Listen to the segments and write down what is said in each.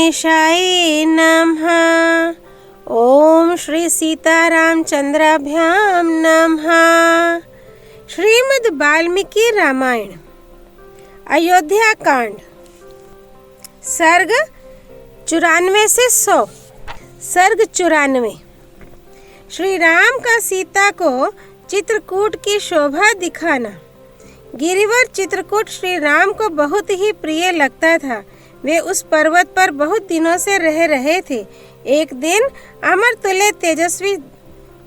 गणेशाय नमः। ओम श्री सीतारामचंद्राभ्याम नमः। श्रीमद् वाल्मीकि रामायण अयोध्या कांड सर्ग 94 से 100। सर्ग 94। श्री राम का सीता को चित्रकूट की शोभा दिखाना। गिरिवर चित्रकूट श्री राम को बहुत ही प्रिय लगता था। वे उस पर्वत पर बहुत दिनों से रह रहे थे। एक दिन अमर तुल्य तेजस्वी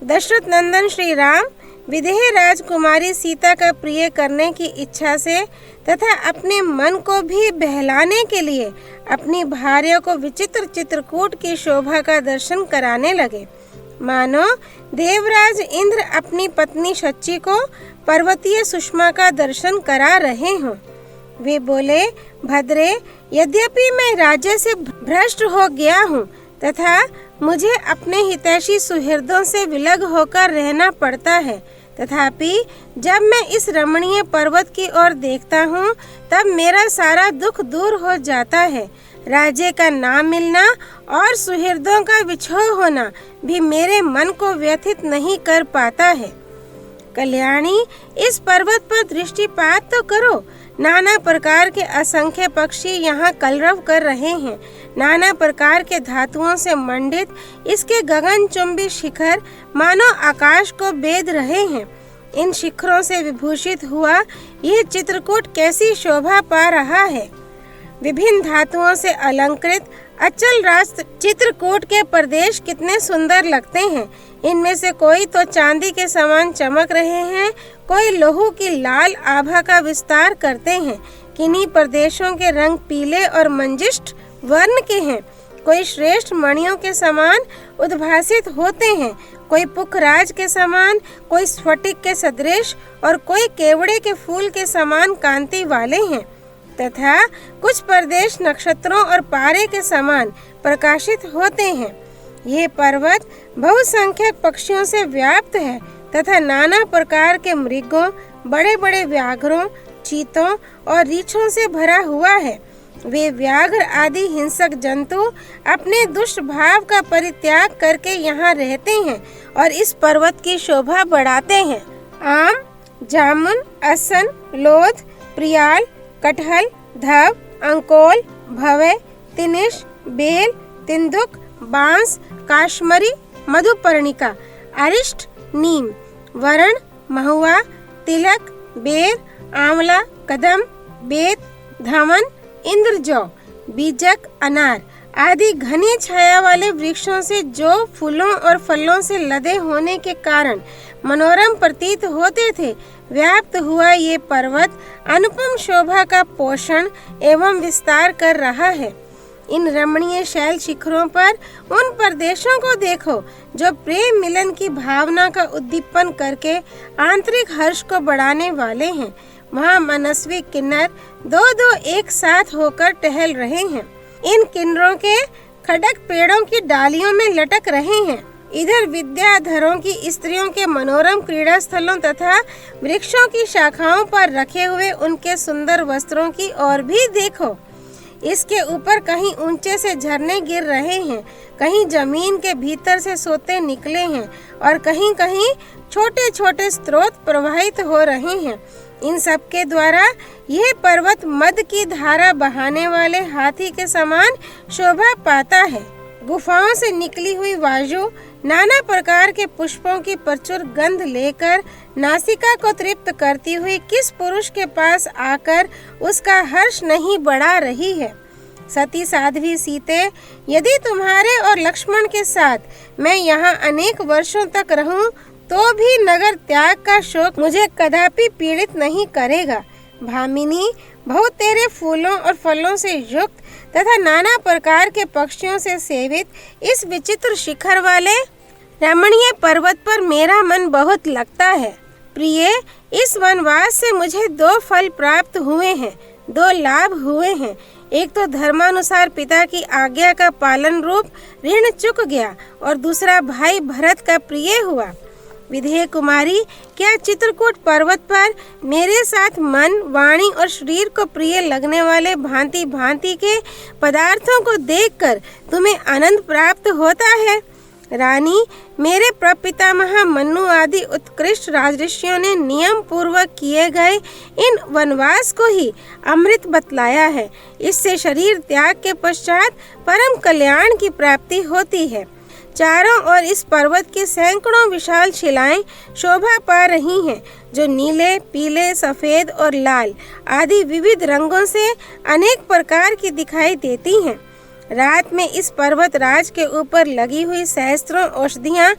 दशरथ नंदन श्री राम विदेह राजकुमारी सीता का प्रिय करने की इच्छा से तथा अपने मन को भी बहलाने के लिए अपनी भार्या को विचित्र चित्रकूट की शोभा का दर्शन कराने लगे। मानो देवराज इंद्र अपनी पत्नी शची को पर्वतीय सुषमा का दर्शन करा रहे हों। वे बोले, भद्रे, यद्यपि मैं राज्य से भ्रष्ट हो गया हूँ तथा मुझे अपने हितैषी सुहृदों से विलग होकर रहना पड़ता है, तथापि जब मैं इस रमणीय पर्वत की ओर देखता हूँ तब मेरा सारा दुख दूर हो जाता है। राज्य का ना मिलना और सुहृदों का विछोह होना भी मेरे मन को व्यथित नहीं कर पाता है। कल्याणी, इस पर्वत पर दृष्टिपात तो करो। नाना प्रकार के असंख्य पक्षी यहाँ कलरव कर रहे हैं। नाना प्रकार के धातुओं से मंडित इसके गगनचुंबी शिखर मानो आकाश को बेध रहे हैं। इन शिखरों से विभूषित हुआ यह चित्रकूट कैसी शोभा पा रहा है। विभिन्न धातुओं से अलंकृत अचल राष्ट्र चित्रकूट के प्रदेश कितने सुंदर लगते हैं। इनमें से कोई तो चांदी के समान चमक रहे हैं, कोई लोहू की लाल आभा का विस्तार करते हैं। किन्हीं प्रदेशों के रंग पीले और मंजिष्ठ वर्ण के हैं, कोई श्रेष्ठ मणियों के समान उद्भासित होते हैं, कोई पुखराज के समान, कोई स्फटिक के सदृश और कोई केवड़े के फूल के समान कांति वाले हैं, तथा कुछ प्रदेश नक्षत्रों और पारे के समान प्रकाशित होते हैं। ये पर्वत बहुसंख्यक पक्षियों से व्याप्त है तथा नाना प्रकार के मृगों, बड़े बड़े व्याघ्रों, चीतों और रीछों से भरा हुआ है। वे व्याघ्र आदि हिंसक जंतु अपने दुष्ट भाव का परित्याग करके यहाँ रहते हैं और इस पर्वत की शोभा बढ़ाते हैं। आम, जामुन, असन, लोध, प्रियाल, कटहल, धव, अंकोल, भवे, तिनिश, बेल, तिंदुक, बांस, काश्मरी, मधुपर्णिका, अरिष्ट, नीम, वरण, महुआ, तिलक, बेर, आंवला, कदम, बेत, धमन, इंद्रजौ, बीजक, अनार आदि घनी छाया वाले वृक्षों से जो फूलों और फलों से लदे होने के कारण मनोरम प्रतीत होते थे, व्याप्त हुआ ये पर्वत अनुपम शोभा का पोषण एवं विस्तार कर रहा है। इन रमणीय शैल शिखरों पर उन प्रदेशों को देखो जो प्रेम मिलन की भावना का उद्दीपन करके आंतरिक हर्ष को बढ़ाने वाले हैं। वहाँ मनस्वी किन्नर दो दो एक साथ होकर टहल रहे हैं। इन किन्नरों के खड़क पेड़ों की डालियों में लटक रहे हैं। इधर विद्याधरों की स्त्रियों के मनोरम क्रीड़ा स्थलों तथा वृक्षों की शाखाओं पर रखे हुए उनके सुंदर वस्त्रों की ओर भी देखो। इसके ऊपर कहीं ऊंचे से झरने गिर रहे हैं, कहीं जमीन के भीतर से सोते निकले हैं और कहीं कहीं छोटे छोटे स्रोत प्रवाहित हो रहे हैं। इन सब के द्वारा यह पर्वत मद की धारा बहाने वाले हाथी के समान शोभा पाता है। गुफाओं से निकली हुई वायु नाना प्रकार के पुष्पों की प्रचुर गंध लेकर नासिका को तृप्त करती हुई किस पुरुष के पास आकर उसका हर्ष नहीं बढ़ा रही है। सती साध्वी सीते, यदि तुम्हारे और लक्ष्मण के साथ मैं यहाँ अनेक वर्षों तक रहूं तो भी नगर त्याग का शोक मुझे कदापि पीड़ित नहीं करेगा। भामिनी, बहुत तेरे फूलों और फलों से युक्त तथा नाना प्रकार के पक्षियों से सेवित इस विचित्र शिखर वाले रमणीय पर्वत पर मेरा मन बहुत लगता है। प्रिय, इस वनवास से मुझे दो फल प्राप्त हुए हैं, दो लाभ हुए हैं। एक तो धर्मानुसार पिता की आज्ञा का पालन रूप ऋण चुक गया और दूसरा भाई भरत का प्रिय हुआ। विधेय कुमारी, क्या चित्रकूट पर्वत पर मेरे साथ मन, वाणी और शरीर को प्रिय लगने वाले भांति भांति के पदार्थों को देखकर तुम्हें आनंद प्राप्त होता है? रानी, मेरे प्रपितामह मनु आदि उत्कृष्ट राजऋषियों ने नियम पूर्वक किए गए इन वनवास को ही अमृत बतलाया है। इससे शरीर त्याग के पश्चात परम कल्याण की प्राप्ति होती है। चारों ओर इस पर्वत की सैकड़ों विशाल शिलाएं शोभा पा रही हैं, जो नीले, पीले, सफेद और लाल आदि विविध रंगों से अनेक प्रकार की दिखाई देती हैं। रात में इस पर्वत राज के ऊपर लगी हुई सहस्त्रों औषधियाँ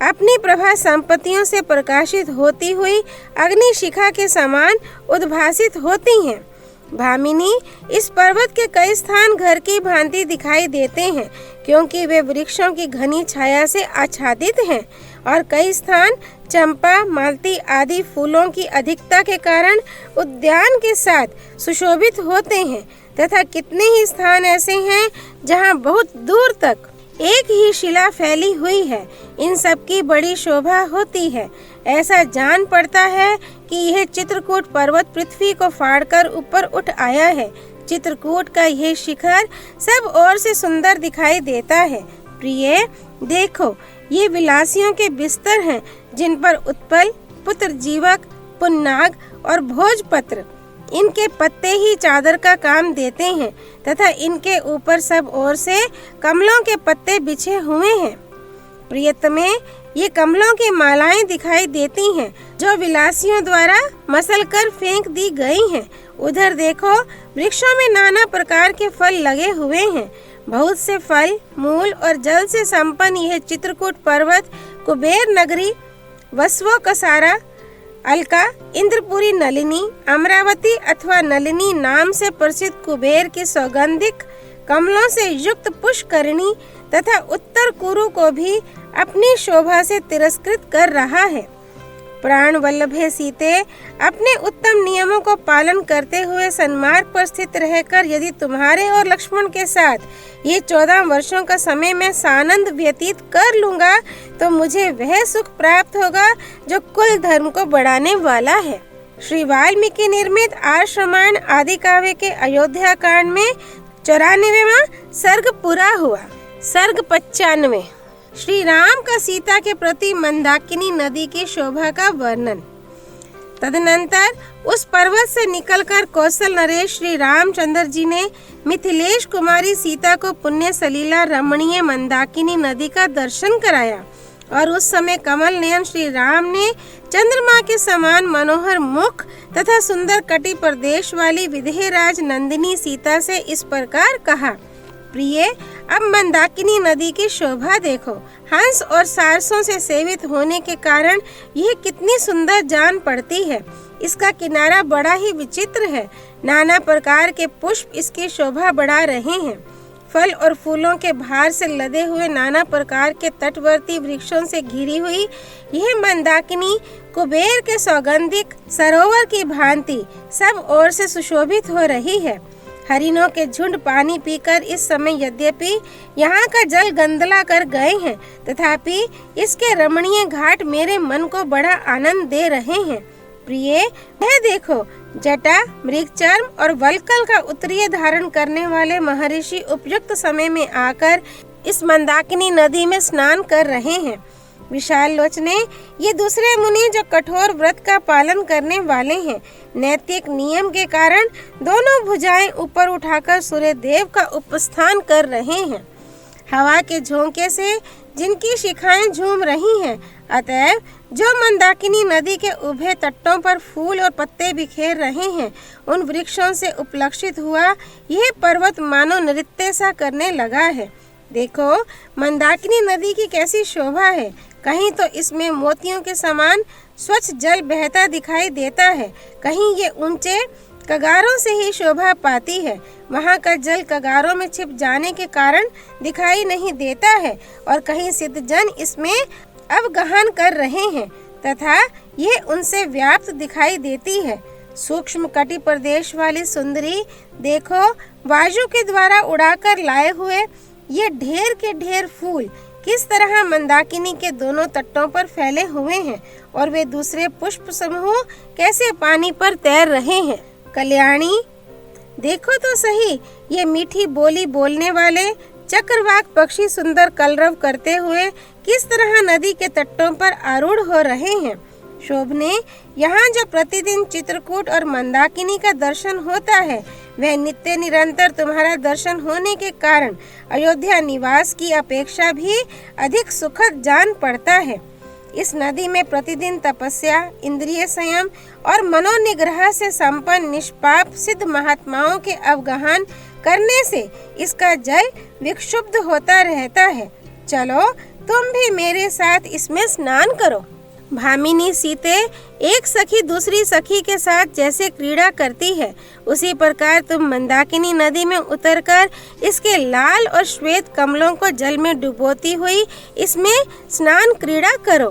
अपनी प्रभा संपत्तियों से प्रकाशित होती हुई अग्नि शिखा के समान उद्भासित होती हैं। भामिनी, इस पर्वत के कई स्थान घर की भांति दिखाई देते हैं, क्योंकि वे वृक्षों की घनी छाया से आच्छादित हैं, और कई स्थान चंपा, मालती आदि फूलों की अधिकता के कारण उद्यान के साथ सुशोभित होते हैं, तथा कितने ही स्थान ऐसे हैं जहां बहुत दूर तक एक ही शिला फैली हुई है। इन सब की बड़ी शोभा होती है। ऐसा जान पड़ता है कि यह चित्रकूट पर्वत पृथ्वी को फाड़कर ऊपर उठ आया है। चित्रकूट का यह शिखर सब ओर से सुंदर दिखाई देता है। प्रिय, देखो, ये विलासियों के बिस्तर हैं, जिन पर उत्पल, पुत्रजीवक, पुन्नाग और भोजपत्र इनके पत्ते ही चादर का काम देते हैं, तथा इनके ऊपर सब ओर से कमलों के पत्ते बिछे हुए हैं। प्रियतमे, ये कमलों की मालाएं दिखाई देती हैं, जो विलासियों द्वारा मसल कर फेंक दी गई हैं। उधर देखो, वृक्षों में नाना प्रकार के फल लगे हुए हैं। बहुत से फल, मूल और जल से संपन्न यह चित्रकूट पर्वत कुबेर नगरी, वसवो कसारा, अलका, इंद्रपुरी नलिनी, अमरावती अथवा नलिनी नाम से प्रसिद्ध कुबेर की सौगंधिक कमलों से युक्त पुष्करिणी तथा उत्तर कुरु को भी अपनी शोभा से तिरस्कृत कर रहा है। प्राण वल्लभे सीते, अपने उत्तम नियमों को पालन करते हुए सन्मार्ग पर स्थित रहकर यदि तुम्हारे और लक्ष्मण के साथ ये 14 वर्षों का समय मैं सानंद व्यतीत कर लूंगा, तो मुझे वह सुख प्राप्त होगा जो कुल धर्म को बढ़ाने वाला है। श्री वाल्मीकि निर्मित आर्ष रामायण आदि काव्य के अयोध्या कांड में 94वां सर्ग पूरा हुआ। सर्ग 95। श्री राम का सीता के प्रति मंदाकिनी नदी की शोभा का वर्णन। तदनंतर उस पर्वत से निकलकर कौशल नरेश श्री रामचंद्र जी ने मिथिलेश कुमारी सीता को पुण्य सलीला रमणीय मंदाकिनी नदी का दर्शन कराया, और उस समय कमल नयन श्री राम ने चंद्रमा के समान मनोहर मुख तथा सुंदर कटि प्रदेश वाली विदेहराज नंदिनी सीता से इस प्रकार कहा, प्रिय, अब मंदाकिनी नदी की शोभा देखो। हंस और सारसों से सेवित होने के कारण यह कितनी सुंदर जान पड़ती है। इसका किनारा बड़ा ही विचित्र है। नाना प्रकार के पुष्प इसकी शोभा बढ़ा रहे हैं। फल और फूलों के भार से लदे हुए नाना प्रकार के तटवर्ती वृक्षों से घिरी हुई यह मंदाकिनी कुबेर के सौगंधिक सरोवर की भांति सब ओर से सुशोभित हो रही है। हरिणों के झुंड पानी पीकर इस समय यद्यपि यहाँ का जल गंदला कर गए हैं, तथापि इसके रमणीय घाट मेरे मन को बड़ा आनंद दे रहे हैं। प्रिय, यह देखो, जटा, मृगचर्म और वल्कल का उत्तरीय धारण करने वाले महर्षि उपयुक्त समय में आकर इस मंदाकिनी नदी में स्नान कर रहे हैं। विशाल लोचने, ये दूसरे मुनि जो कठोर व्रत का पालन करने वाले हैं, नैतिक नियम के कारण दोनों भुजाएं ऊपर उठाकर सूर्य देव का उपस्थान कर रहे हैं। हवा के झोंके से जिनकी शिखाएं झूम रही हैं, अतएव जो मंदाकिनी नदी के उभय तटों पर फूल और पत्ते बिखेर रहे हैं, उन वृक्षों से उपलक्षित हुआ यह पर्वत मानो नृत्य सा करने लगा है। देखो, मंदाकिनी नदी की कैसी शोभा है। कहीं तो इसमें मोतियों के समान स्वच्छ जल बहता दिखाई देता है, कहीं ये ऊंचे कगारों से ही शोभा पाती है। वहाँ का जल कगारों में छिप जाने के कारण दिखाई नहीं देता है, और कहीं सिद्धजन इसमें अवगाहन कर रहे हैं तथा ये उनसे व्याप्त दिखाई देती है। सूक्ष्म कटि प्रदेश वाली सुंदरी, देखो, वायु के द्वारा उड़ाकर लाए हुए ये ढेर के ढेर फूल किस तरह मंदाकिनी के दोनों तटों पर फैले हुए हैं और वे दूसरे पुष्प समूह कैसे पानी पर तैर रहे हैं। कल्याणी, देखो तो सही, ये मीठी बोली बोलने वाले चक्रवाक पक्षी सुंदर कलरव करते हुए किस तरह नदी के तटों पर आरूढ़ हो रहे हैं। शोभने, यहाँ जो प्रतिदिन चित्रकूट और मंदाकिनी का दर्शन होता है, वह नित्य निरंतर तुम्हारा दर्शन होने के कारण अयोध्या निवास की अपेक्षा भी अधिक सुखद जान पड़ता है। इस नदी में प्रतिदिन तपस्या, इंद्रिय संयम और मनोनिग्रह से संपन्न निष्पाप सिद्ध महात्माओं के अवगाहन करने से इसका जल विक्षुब्ध होता रहता है। चलो तुम भी मेरे साथ इसमें स्नान करो। भामिनी सीते एक सखी दूसरी सखी के साथ जैसे क्रीड़ा करती है, उसी प्रकार तुम मंदाकिनी नदी में उतरकर इसके लाल और श्वेत कमलों को जल में डुबोती हुई इसमें स्नान क्रीड़ा करो।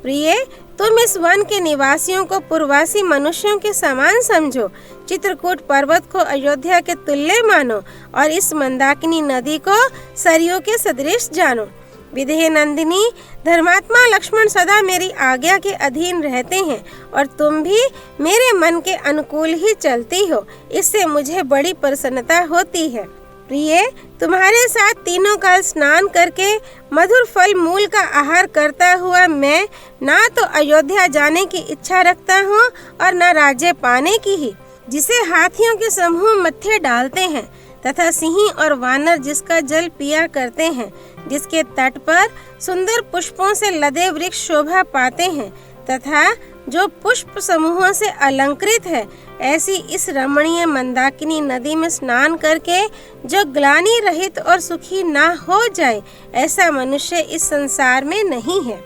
प्रिय, तुम इस वन के निवासियों को पूर्ववासी मनुष्यों के समान समझो, चित्रकूट पर्वत को अयोध्या के तुल्य मानो और इस मंदाकिनी नदी को सरयू के सदृश जानो। विदेह नंदिनी, धर्मात्मा लक्ष्मण सदा मेरी आज्ञा के अधीन रहते हैं और तुम भी मेरे मन के अनुकूल ही चलती हो, इससे मुझे बड़ी प्रसन्नता होती है। प्रिय, तुम्हारे साथ तीनों काल स्नान करके मधुर फल मूल का आहार करता हुआ मैं ना तो अयोध्या जाने की इच्छा रखता हूँ और न राज्य पाने की ही, जिसे हाथियों के समूह मत्थे डालते हैं तथा सिंह और वानर जिसका जल पिया करते हैं, जिसके तट पर सुंदर पुष्पों से लदे वृक्ष शोभा पाते हैं तथा जो पुष्प समूहों से अलंकृत है, ऐसी इस रमणीय मंदाकिनी नदी में स्नान करके जो ग्लानि रहित और सुखी ना हो जाए, ऐसा मनुष्य इस संसार में नहीं है।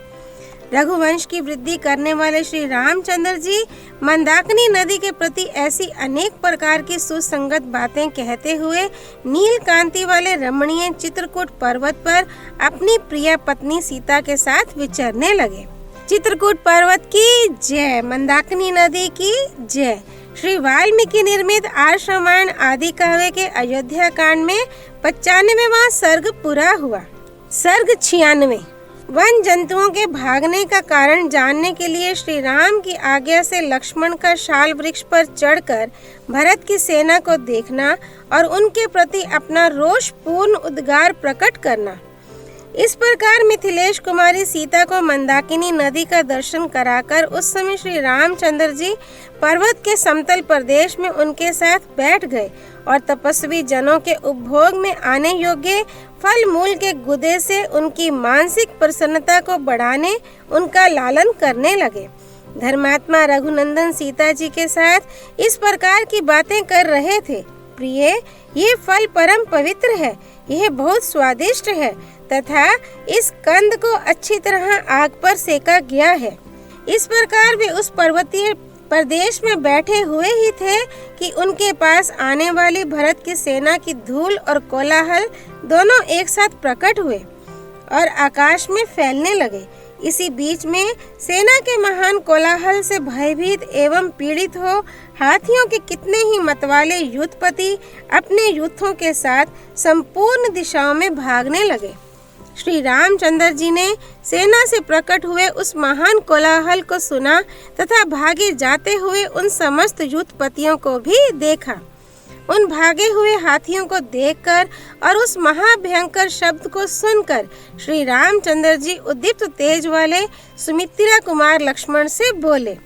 रघुवंश की वृद्धि करने वाले श्री रामचंद्र जी मंदाकिनी नदी के प्रति ऐसी अनेक प्रकार की सुसंगत बातें कहते हुए नील कांति वाले रमणीय चित्रकूट पर्वत पर अपनी प्रिय पत्नी सीता के साथ विचरने लगे। चित्रकूट पर्वत की जय, मंदाकिनी नदी की जय। श्री वाल्मीकि निर्मित आर्ष रामायण आदि काव्य के अयोध्या कांड में 95वां सर्ग पूरा हुआ। सर्ग 96। वन जंतुओं के भागने का कारण जानने के लिए श्री राम की आज्ञा से लक्ष्मण का शाल वृक्ष पर चढ़कर भरत की सेना को देखना और उनके प्रति अपना रोष पूर्ण उद्गार प्रकट करना। इस प्रकार मिथिलेश कुमारी सीता को मंदाकिनी नदी का दर्शन कराकर उस समय श्री रामचंद्र जी पर्वत के समतल प्रदेश में उनके साथ बैठ गए और तपस्वी जनों के उपभोग में आने योग्य फल मूल के गुदे से उनकी मानसिक प्रसन्नता को बढ़ाने उनका लालन करने लगे। धर्मात्मा रघुनंदन सीता जी के साथ इस प्रकार की बातें कर रहे थे। प्रिय, ये फल परम पवित्र है, यह बहुत स्वादिष्ट है तथा इस कंद को अच्छी तरह आग पर सेका गया है। इस प्रकार वे उस पर्वतीय प्रदेश में बैठे हुए ही थे कि उनके पास आने वाली भरत की सेना की धूल और कोलाहल दोनों एक साथ प्रकट हुए और आकाश में फैलने लगे। इसी बीच में सेना के महान कोलाहल से भयभीत एवं पीड़ित हो हाथियों के कितने ही मतवाले युद्धपति अपने युद्धों के साथ संपूर्ण दिशाओं में भागने लगे। श्री रामचंद्र जी ने सेना से प्रकट हुए उस महान कोलाहल को सुना तथा भागे जाते हुए उन समस्त युद्धपतियों को भी देखा। उन भागे हुए हाथियों को देखकर और उस महाभयंकर शब्द को सुनकर श्री रामचंद्र जी उद्दीप्त तेज वाले सुमित्रा कुमार लक्ष्मण से बोले,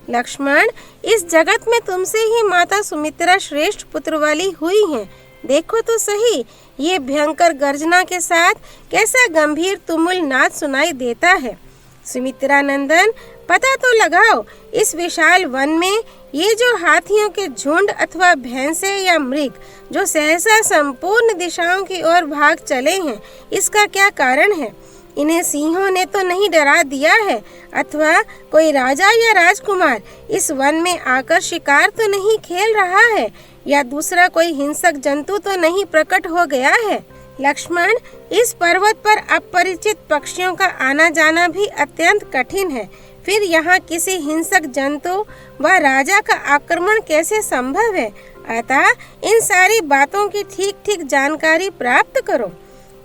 लक्ष्मण, इस जगत में तुमसे ही माता सुमित्रा श्रेष्ठ पुत्र वाली हुई हैं। देखो तो सही, ये भयंकर गर्जना के साथ कैसा गंभीर तुमुल नाद सुनाई देता है। सुमित्रा नंदन, पता तो लगाओ, इस विशाल वन में ये जो हाथियों के झुंड अथवा भैंसे या मृग जो सहसा संपूर्ण दिशाओं की ओर भाग चले हैं, इसका क्या कारण है? इन्हें सिंहों ने तो नहीं डरा दिया है अथवा कोई राजा या राजकुमार इस वन में आकर शिकार तो नहीं खेल रहा है या दूसरा कोई हिंसक जंतु तो नहीं प्रकट हो गया है। लक्ष्मण, इस पर्वत पर अपरिचित पक्षियों का आना जाना भी अत्यंत कठिन है। फिर यहाँ किसी हिंसक जंतु व राजा का आक्रमण कैसे संभव है? अतः इन सारी बातों की ठीक ठीक जानकारी प्राप्त करो।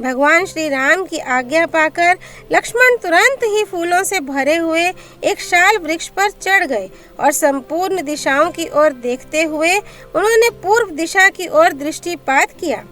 भगवान श्री राम की आज्ञा पाकर लक्ष्मण तुरंत ही फूलों से भरे हुए एक शाल वृक्ष पर चढ़ गए और संपूर्ण दिशाओं की ओर देखते हुए उन्होंने पूर्व दिशा की ओर दृष्टिपात किया।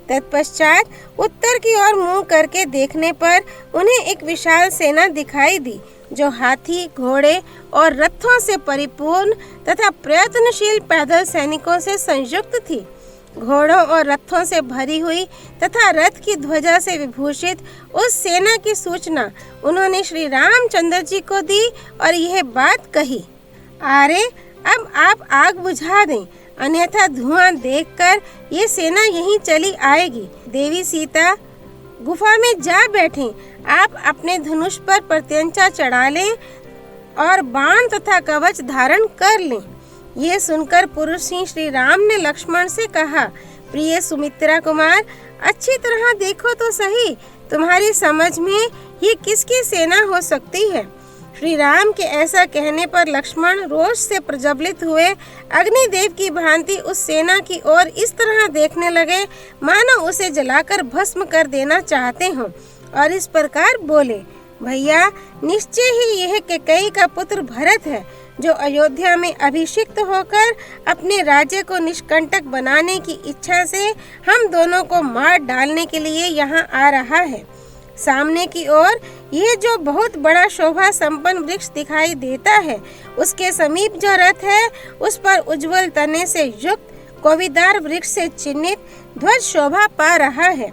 तत्पश्चात उत्तर की ओर मुंह करके देखने पर उन्हें एक विशाल सेना दिखाई दी, जो हाथी, घोड़े और रथों से परिपूर्ण तथा प्रयत्नशील पैदल सैनिकों से संयुक्त थी। घोड़ों और रथों से भरी हुई तथा रथ की ध्वजा से विभूषित उस सेना की सूचना उन्होंने श्री रामचंद्र जी को दी और यह बात कही, अरे अब आप आग बुझा दें, अन्यथा धुआं देखकर ये सेना यहीं चली आएगी। देवी सीता गुफा में जा बैठें, आप अपने धनुष पर प्रत्यंचा चढ़ा लें और बाण तथा कवच धारण कर लें। ये सुनकर पुरुष सिंह श्री राम ने लक्ष्मण से कहा, प्रिय सुमित्रा कुमार, अच्छी तरह देखो तो सही, तुम्हारी समझ में ये किसकी सेना हो सकती है। श्री राम के ऐसा कहने पर लक्ष्मण रोष से प्रज्वलित हुए अग्निदेव की भांति उस सेना की ओर इस तरह देखने लगे मानो उसे जलाकर भस्म कर देना चाहते हों, और इस प्रकार बोले, भैया निश्चय ही यह कैकेयी का पुत्र भरत है, जो अयोध्या में अभिषिक्त होकर अपने राज्य को निष्कंटक बनाने की इच्छा से हम दोनों को मार डालने के लिए यहाँ आ रहा है। सामने की ओर यह जो बहुत बड़ा शोभा संपन्न वृक्ष दिखाई देता है, उसके समीप जो रथ है उस पर उज्जवल तने से युक्त कोविदार वृक्ष से चिन्हित ध्वज शोभा पा रहा है।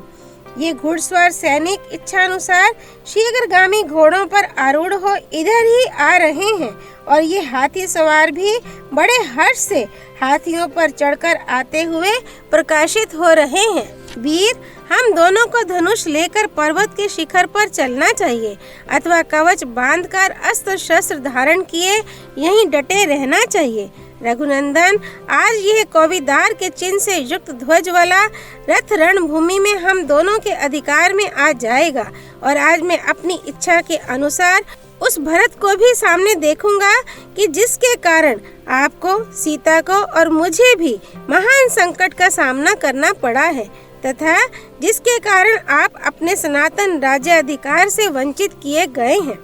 ये घुड़सवार सैनिक इच्छानुसार शीघ्रगामी घोड़ों पर आरूढ़ हो इधर ही आ रहे हैं, और ये हाथी सवार भी बड़े हर्ष से हाथियों पर चढ़कर आते हुए प्रकाशित हो रहे हैं। वीर, हम दोनों को धनुष लेकर पर्वत के शिखर पर चलना चाहिए, अथवा कवच बांधकर अस्त्र शस्त्र धारण किए यहीं डटे रहना चाहिए। रघुनंदन, आज यह कोविदार के चिन्ह से युक्त ध्वज वाला रथ रणभूमि में हम दोनों के अधिकार में आ जाएगा, और आज मैं अपनी इच्छा के अनुसार उस भरत को भी सामने देखूंगा कि जिसके कारण आपको, सीता को और मुझे भी महान संकट का सामना करना पड़ा है, तथा जिसके कारण आप अपने सनातन राज्याधिकार से वंचित किए गए हैं।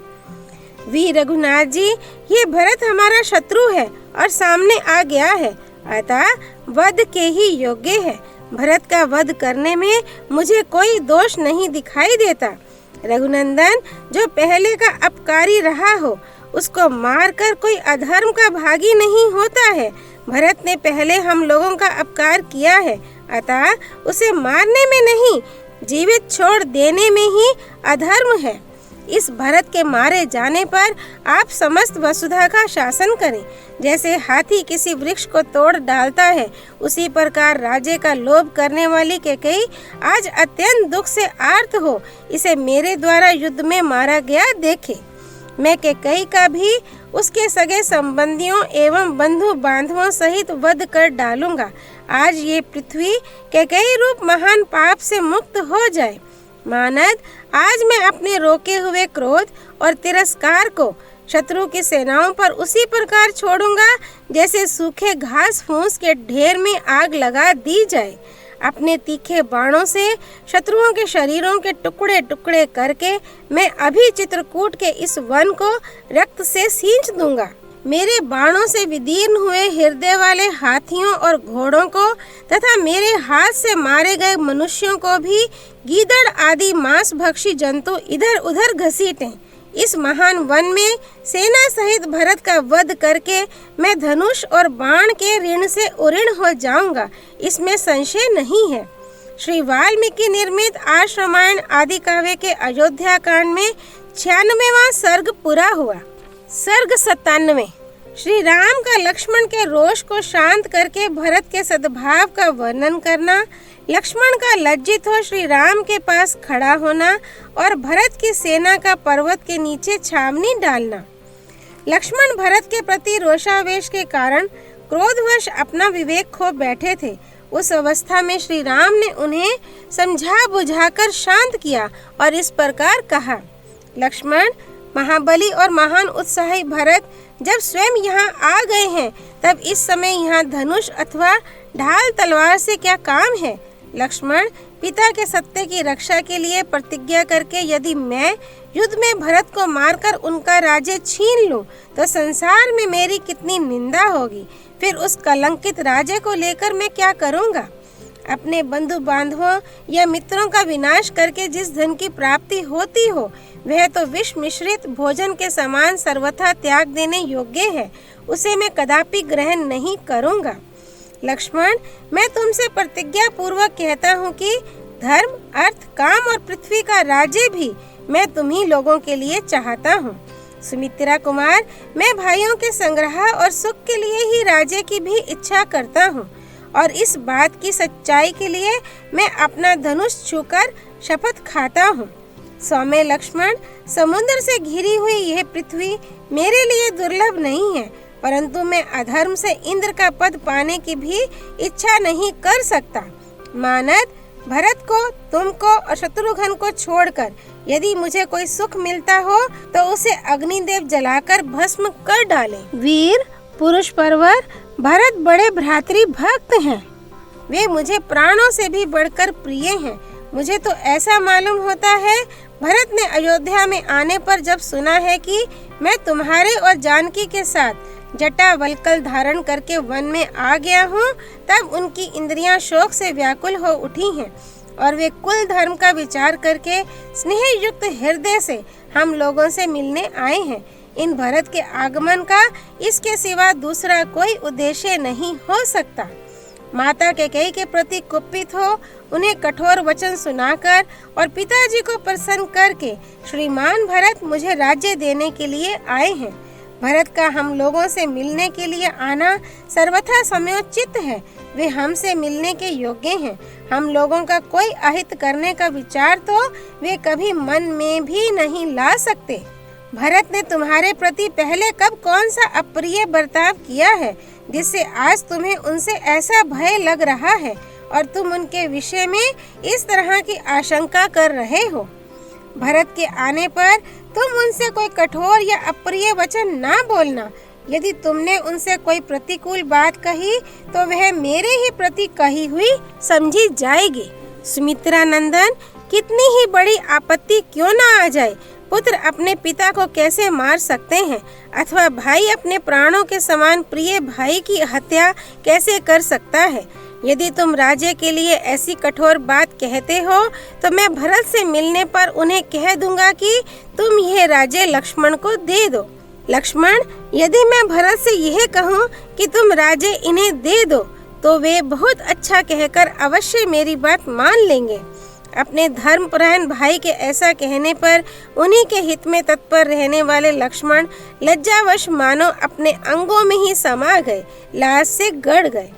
वीर रघुनाथ जी, ये भरत हमारा शत्रु है और सामने आ गया है, अतः वध के ही योग्य है। भरत का वध करने में मुझे कोई दोष नहीं दिखाई देता। रघुनंदन, जो पहले का अपकारी रहा हो उसको मारकर कोई अधर्म का भागी नहीं होता है। भरत ने पहले हम लोगों का अपकार किया है, अतः उसे मारने में नहीं, जीवित छोड़ देने में ही अधर्म है। इस भरत के मारे जाने पर आप समस्त वसुधा का शासन करें। जैसे हाथी किसी वृक्ष को तोड़ डालता है, उसी प्रकार राज्य का लोभ करने वाली कैकेयी आज अत्यंत दुख से आर्त हो इसे मेरे द्वारा युद्ध में मारा गया देखे। मैं कैकेयी का भी उसके सगे संबंधियों एवं बंधु बांधवों सहित वध कर डालूंगा। आज ये पृथ्वी कैकेयी रूप महान पाप से मुक्त हो जाए। मानद, आज मैं अपने रोके हुए क्रोध और तिरस्कार को शत्रु की सेनाओं पर उसी प्रकार छोड़ूंगा जैसे सूखे घास फूस के ढेर में आग लगा दी जाए। अपने तीखे बाणों से शत्रुओं के शरीरों के टुकड़े टुकड़े करके मैं अभी चित्रकूट के इस वन को रक्त से सींच दूंगा। मेरे बाणों से विदीर्ण हुए हृदय वाले हाथियों और घोड़ों को तथा मेरे हाथ से मारे गए मनुष्यों को भी गीदड़ आदि मांस भक्षी जंतु इधर उधर घसीटें। इस महान वन में सेना सहित भरत का वध करके मैं धनुष और बाण के ऋण से उऋण हो जाऊंगा, इसमें संशय नहीं है। श्री वाल्मीकि निर्मित आर्ष रामायण आदि काव्य के अयोध्या कांड में 96वां सर्ग पूरा हुआ। सर्ग 97। श्री राम का लक्ष्मण के रोष को शांत करके भरत के सद्भाव का वर्णन करना, लक्ष्मण का लज्जित हो श्री राम के पास खड़ा होना और भरत की सेना का पर्वत के नीचे छावनी डालना। लक्ष्मण भरत के प्रति रोषावेश के कारण क्रोधवश अपना विवेक खो बैठे थे। उस अवस्था में श्री राम ने उन्हें समझा बुझाकर शांत किया और इस प्रकार कहा, लक्ष्मण, महाबली और महान उत्साही भरत जब स्वयं यहाँ आ गए हैं, तब इस समय यहाँ धनुष अथवा ढाल तलवार से क्या काम है। लक्ष्मण, पिता के सत्य की रक्षा के लिए प्रतिज्ञा करके यदि मैं युद्ध में भरत को मारकर उनका राज्य छीन लूं, तो संसार में मेरी कितनी निंदा होगी। फिर उस कलंकित राज्य को लेकर मैं क्या करूंगा? अपने बंधु बांधवों या मित्रों का विनाश करके जिस धन की प्राप्ति होती हो, वह तो विष मिश्रित भोजन के समान सर्वथा त्याग देने योग्य है। उसे मैं कदापि ग्रहण नहीं करूंगा। लक्ष्मण, मैं तुमसे प्रतिज्ञा पूर्वक कहता हूँ कि धर्म, अर्थ, काम और पृथ्वी का राज्य भी मैं तुम्ही लोगों के लिए चाहता हूँ। सुमित्रा कुमार, मैं भाइयों के संग्रह और सुख के लिए ही राज्य की भी इच्छा करता हूँ, और इस बात की सच्चाई के लिए मैं अपना धनुष छूकर शपथ खाता हूँ। सौम्य लक्ष्मण, समुद्र से घिरी हुई यह पृथ्वी मेरे लिए दुर्लभ नहीं है, परंतु मैं अधर्म से इंद्र का पद पाने की भी इच्छा नहीं कर सकता। मानद, भरत को, तुमको और शत्रुघ्न को छोड़कर यदि मुझे कोई सुख मिलता हो तो उसे अग्निदेव जलाकर भस्म कर डाले। वीर पुरुष परवर, भरत बड़े भ्रातृ भक्त हैं। वे मुझे प्राणों से भी बढ़कर प्रिय हैं। मुझे तो ऐसा मालूम होता है, भरत ने अयोध्या में आने पर जब सुना है कि मैं तुम्हारे और जानकी के साथ जटा वल्कल धारण करके वन में आ गया हूँ, तब उनकी इंद्रियां शोक से व्याकुल हो उठी हैं और वे कुल धर्म का विचार करके स्नेह युक्त हृदय से हम लोगों से मिलने आए हैं। इन भरत के आगमन का इसके सिवा दूसरा कोई उद्देश्य नहीं हो सकता। माता कैकेयी के प्रति कुपित हो उन्हें कठोर वचन सुनाकर और पिताजी को प्रसन्न करके श्रीमान भरत मुझे राज्य देने के लिए आए हैं। भरत का हम लोगों से मिलने के लिए आना सर्वथा समयोचित है। वे हमसे मिलने के योग्य हैं। हम लोगों का कोई अहित करने का विचार तो वे कभी मन में भी नहीं ला सकते। भरत ने तुम्हारे प्रति पहले कब कौन सा अप्रिय बर्ताव किया है जिससे आज तुम्हें उनसे ऐसा भय लग रहा है और तुम उनके विषय में इस तरह की आशंका कर रहे हो? भरत के आने पर तुम उनसे कोई कठोर या अप्रिय वचन ना बोलना। यदि तुमने उनसे कोई प्रतिकूल बात कही तो वह मेरे ही प्रति कही हुई समझी जाएगी। सुमित्रा नंदन, कितनी ही बड़ी आपत्ति क्यों ना आ जाए, पुत्र अपने पिता को कैसे मार सकते हैं अथवा भाई अपने प्राणों के समान प्रिय भाई की हत्या कैसे कर सकता है। यदि तुम राज्य के लिए ऐसी कठोर बात कहते हो तो मैं भरत से मिलने पर उन्हें कह दूंगा कि तुम यह राज्य लक्ष्मण को दे दो। लक्ष्मण, यदि मैं भरत से यह कहूँ कि तुम राज्य इन्हें दे दो तो वे बहुत अच्छा कहकर अवश्य मेरी बात मान लेंगे। अपने धर्मपरायण भाई के ऐसा कहने पर उन्हीं के हित में तत्पर रहने वाले लक्ष्मण लज्जावश मानो अपने अंगों में ही समा गए, लाज से गड़ गए।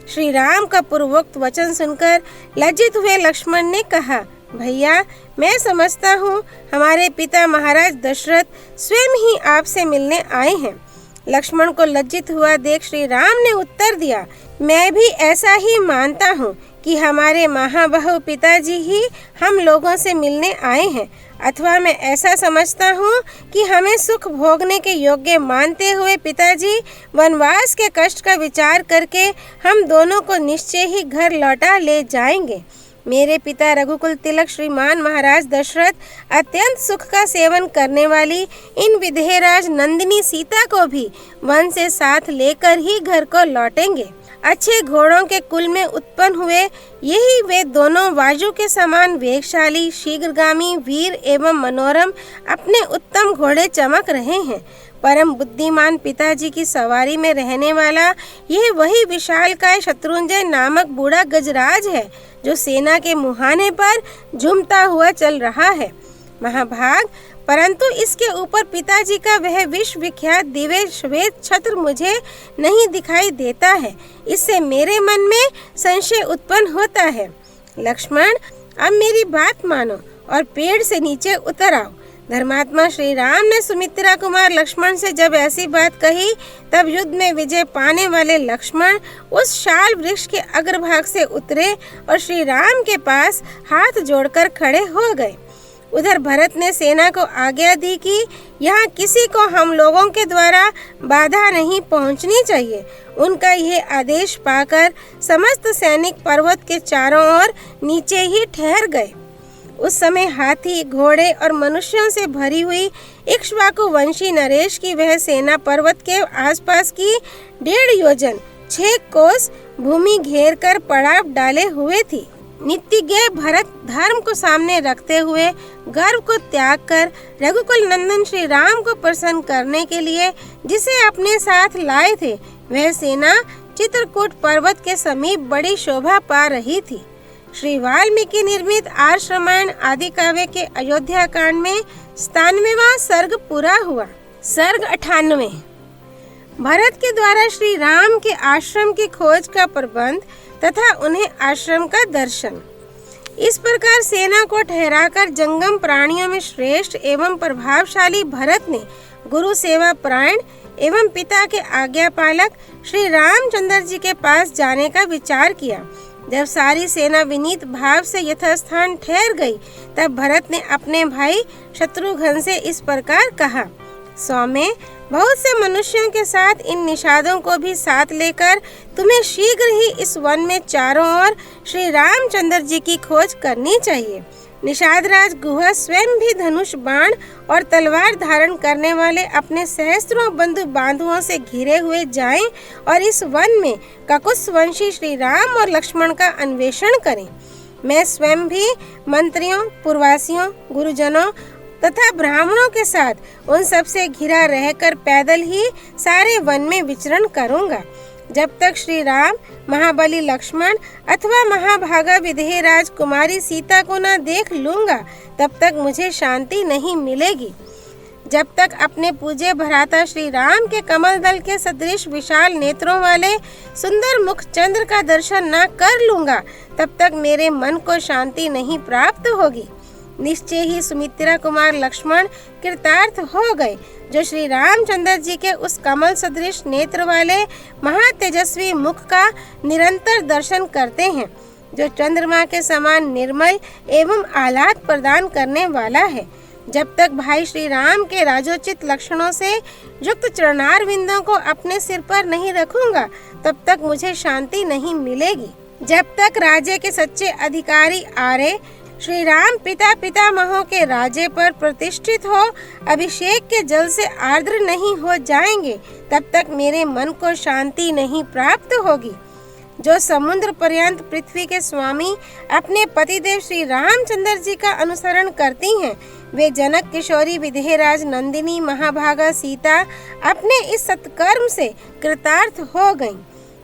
श्री राम का पूर्वोक्त वचन सुनकर लज्जित हुए लक्ष्मण ने कहा, भैया, मैं समझता हूँ हमारे पिता महाराज दशरथ स्वयं ही आपसे मिलने आए हैं। लक्ष्मण को लज्जित हुआ देख श्री राम ने उत्तर दिया, मैं भी ऐसा ही मानता हूँ कि हमारे महाबहु पिताजी ही हम लोगों से मिलने आए हैं, अथवा मैं ऐसा समझता हूँ कि हमें सुख भोगने के योग्य मानते हुए पिताजी वनवास के कष्ट का विचार करके हम दोनों को निश्चय ही घर लौटा ले जाएंगे। मेरे पिता रघुकुल तिलक श्रीमान महाराज दशरथ अत्यंत सुख का सेवन करने वाली इन विदेहराज नंदिनी सीता को भी वन से साथ लेकर ही घर को लौटेंगे। अच्छे घोड़ों के कुल में उत्पन्न हुए यही वे दोनों वायु के समान वेगशाली, शीघ्रगामी, वीर एवं मनोरम अपने उत्तम घोड़े चमक रहे हैं। परम बुद्धिमान पिताजी की सवारी में रहने वाला यह वही विशालकाय शत्रुंजय नामक बूढ़ा गजराज है जो सेना के मुहाने पर झूमता हुआ चल रहा है। महाभाग, परंतु इसके ऊपर पिताजी का वह विश्व विख्यात दिव्य श्वेत छत्र मुझे नहीं दिखाई देता है। इससे मेरे मन में संशय उत्पन्न होता है। लक्ष्मण, अब मेरी बात मानो और पेड़ से नीचे उतर आओ। धर्मात्मा श्री राम ने सुमित्रा कुमार लक्ष्मण से जब ऐसी बात कही तब युद्ध में विजय पाने वाले लक्ष्मण उस शाल वृक्ष के अग्रभाग से उतरे और श्री राम के पास हाथ जोड़कर खड़े हो गए। उधर भरत ने सेना को आज्ञा दी कि यहाँ किसी को हम लोगों के द्वारा बाधा नहीं पहुँचनी चाहिए। उनका यह आदेश पाकर समस्त सैनिक पर्वत के चारों ओर नीचे ही ठहर गए। उस समय हाथी, घोड़े और मनुष्यों से भरी हुई इक्ष्वाकु वंशी नरेश की वह सेना पर्वत के आसपास की 1.5 योजन 6 कोस भूमि घेर कर पड़ाव डाले हुए थी। नित्य भरत धर्म को सामने रखते हुए गर्व को त्याग कर रघुकुल नंदन श्री राम को प्रसन्न करने के लिए जिसे अपने साथ लाए थे, वह सेना चित्रकूट पर्वत के समीप बड़ी शोभा पा रही थी। श्री वाल्मीकि निर्मित आर्ष रामायण आदि काव्य के अयोध्या कांड में 97वां सर्ग पूरा हुआ। सर्ग 98 भरत के द्वारा श्री राम के आश्रम की खोज का प्रबंध तथा उन्हें आश्रम का दर्शन। इस प्रकार सेना को ठहराकर जंगम प्राणियों में श्रेष्ठ एवं प्रभावशाली भरत ने गुरु सेवा परायण एवं पिता के आज्ञा पालक श्री रामचंद्र जी के पास जाने का विचार किया। जब सारी सेना विनीत भाव से यथास्थान ठहर गई, तब भरत ने अपने भाई शत्रुघ्न से इस प्रकार कहा, सौम्य, बहुत से मनुष्यों के साथ इन निषादों को भी साथ लेकर तुम्हें शीघ्र ही इस वन में चारों ओर श्री रामचंद्र जी की खोज करनी चाहिए। निषादराज गुहा स्वयं भी धनुष, बाण और तलवार धारण करने वाले अपने सहस्त्रों बंधु बांधुओं से घिरे हुए जाएं और इस वन में ककुस वंशी श्री राम और लक्ष्मण का अन्वेषण करें। मैं स्वयं भी मंत्रियों, पूर्ववासियों, गुरुजनों तथा ब्राह्मणों के साथ उन सबसे घिरा रहकर पैदल ही सारे वन में विचरण करूंगा। जब तक श्री राम, महाबली लक्ष्मण अथवा महाभागा विदेह राजकुमारी सीता को न देख लूंगा, तब तक मुझे शांति नहीं मिलेगी। जब तक अपने पूज्य भ्राता श्री राम के कमल दल के सदृश विशाल नेत्रों वाले सुंदर मुख चंद्र का दर्शन न कर लूंगा, तब तक मेरे मन को शांति नहीं प्राप्त होगी। निश्चय ही सुमित्रा कुमार लक्ष्मण कृतार्थ हो गए, जो श्री रामचंद्र जी के उस कमल सदृश नेत्र वाले महातेजस्वी मुख का निरंतर दर्शन करते हैं, जो चंद्रमा के समान निर्मल एवं आह्लाद प्रदान करने वाला है। जब तक भाई श्री राम के राजोचित लक्षणों से युक्त चरणार विंदों को अपने सिर पर नहीं रखूंगा, तब तक मुझे शांति नहीं मिलेगी। जब तक राज्य के सच्चे अधिकारी आर्य श्री राम पिता पितामहों के राज्य पर प्रतिष्ठित हो अभिषेक के जल से आर्द्र नहीं हो जाएंगे, तब तक मेरे मन को शांति नहीं प्राप्त होगी। जो समुद्र पर्यंत पृथ्वी के स्वामी अपने पतिदेव श्री रामचंद्र जी का अनुसरण करती हैं, वे जनक किशोरी विदेहराज नंदिनी महाभागा सीता अपने इस सत्कर्म से कृतार्थ हो गईं।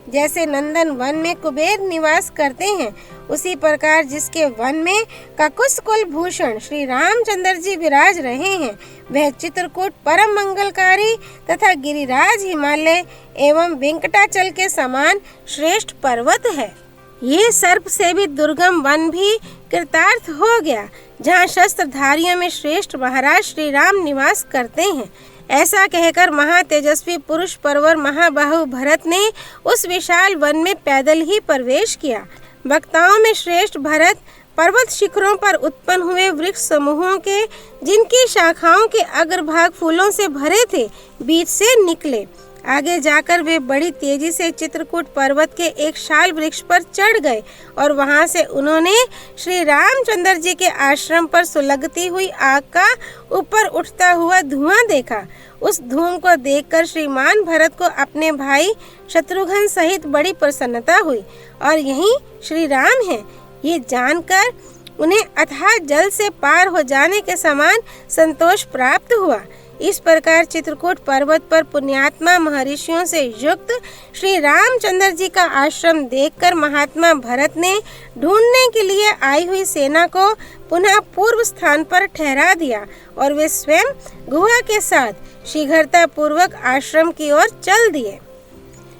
जैसे नंदन वन में कुबेर निवास करते हैं, उसी प्रकार जिसके वन में ककुस कुल भूषण श्री रामचंद्र जी विराज रहे हैं, वह चित्रकूट परम मंगलकारी तथा गिरिराज हिमालय एवं वेंकटाचल के समान श्रेष्ठ पर्वत है। ये सर्प सेवित दुर्गम वन भी कृतार्थ हो गया, जहाँ शस्त्रधारियों में श्रेष्ठ महाराज श्री राम निवास करते हैं। ऐसा कहकर महातेजस्वी पुरुष परवर महाबाहु भरत ने उस विशाल वन में पैदल ही प्रवेश किया। वक्ताओं में श्रेष्ठ भरत पर्वत शिखरों पर उत्पन्न हुए वृक्ष समूहों के, जिनकी शाखाओं के अग्रभाग फूलों से भरे थे, बीच से निकले। आगे जाकर वे बड़ी तेजी से चित्रकूट पर्वत के एक शाल वृक्ष पर चढ़ गए और वहां से उन्होंने श्री रामचंद्र जी के आश्रम पर सुलगती हुई आग का ऊपर उठता हुआ धुआं देखा। उस धूम को देखकर श्रीमान भरत को अपने भाई शत्रुघ्न सहित बड़ी प्रसन्नता हुई और यही श्री राम हैं, ये जानकर उन्हें अथाह जल से पार हो जाने के समान संतोष प्राप्त हुआ। इस प्रकार चित्रकूट पर्वत पर पुण्यात्मा महर्षियों से युक्त श्री रामचंद्र जी का आश्रम देखकर महात्मा भरत ने ढूंढने के लिए आई हुई सेना को पुनः पूर्व स्थान पर ठहरा दिया और वे स्वयं गुहा के साथ शीघ्रता पूर्वक आश्रम की ओर चल दिए।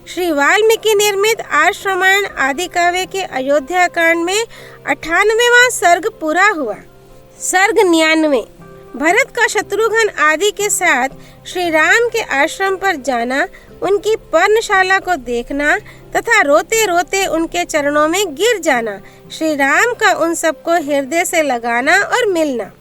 श्री वाल्मीकि निर्मित आर्ष रामायण आदि काव्य के अयोध्या कांड में 98वां सर्ग पूरा हुआ। सर्ग 99 भरत का शत्रुघ्न आदि के साथ श्री राम के आश्रम पर जाना, उनकी पर्णशाला को देखना तथा रोते रोते उनके चरणों में गिर जाना, श्री राम का उन सबको हृदय से लगाना और मिलना।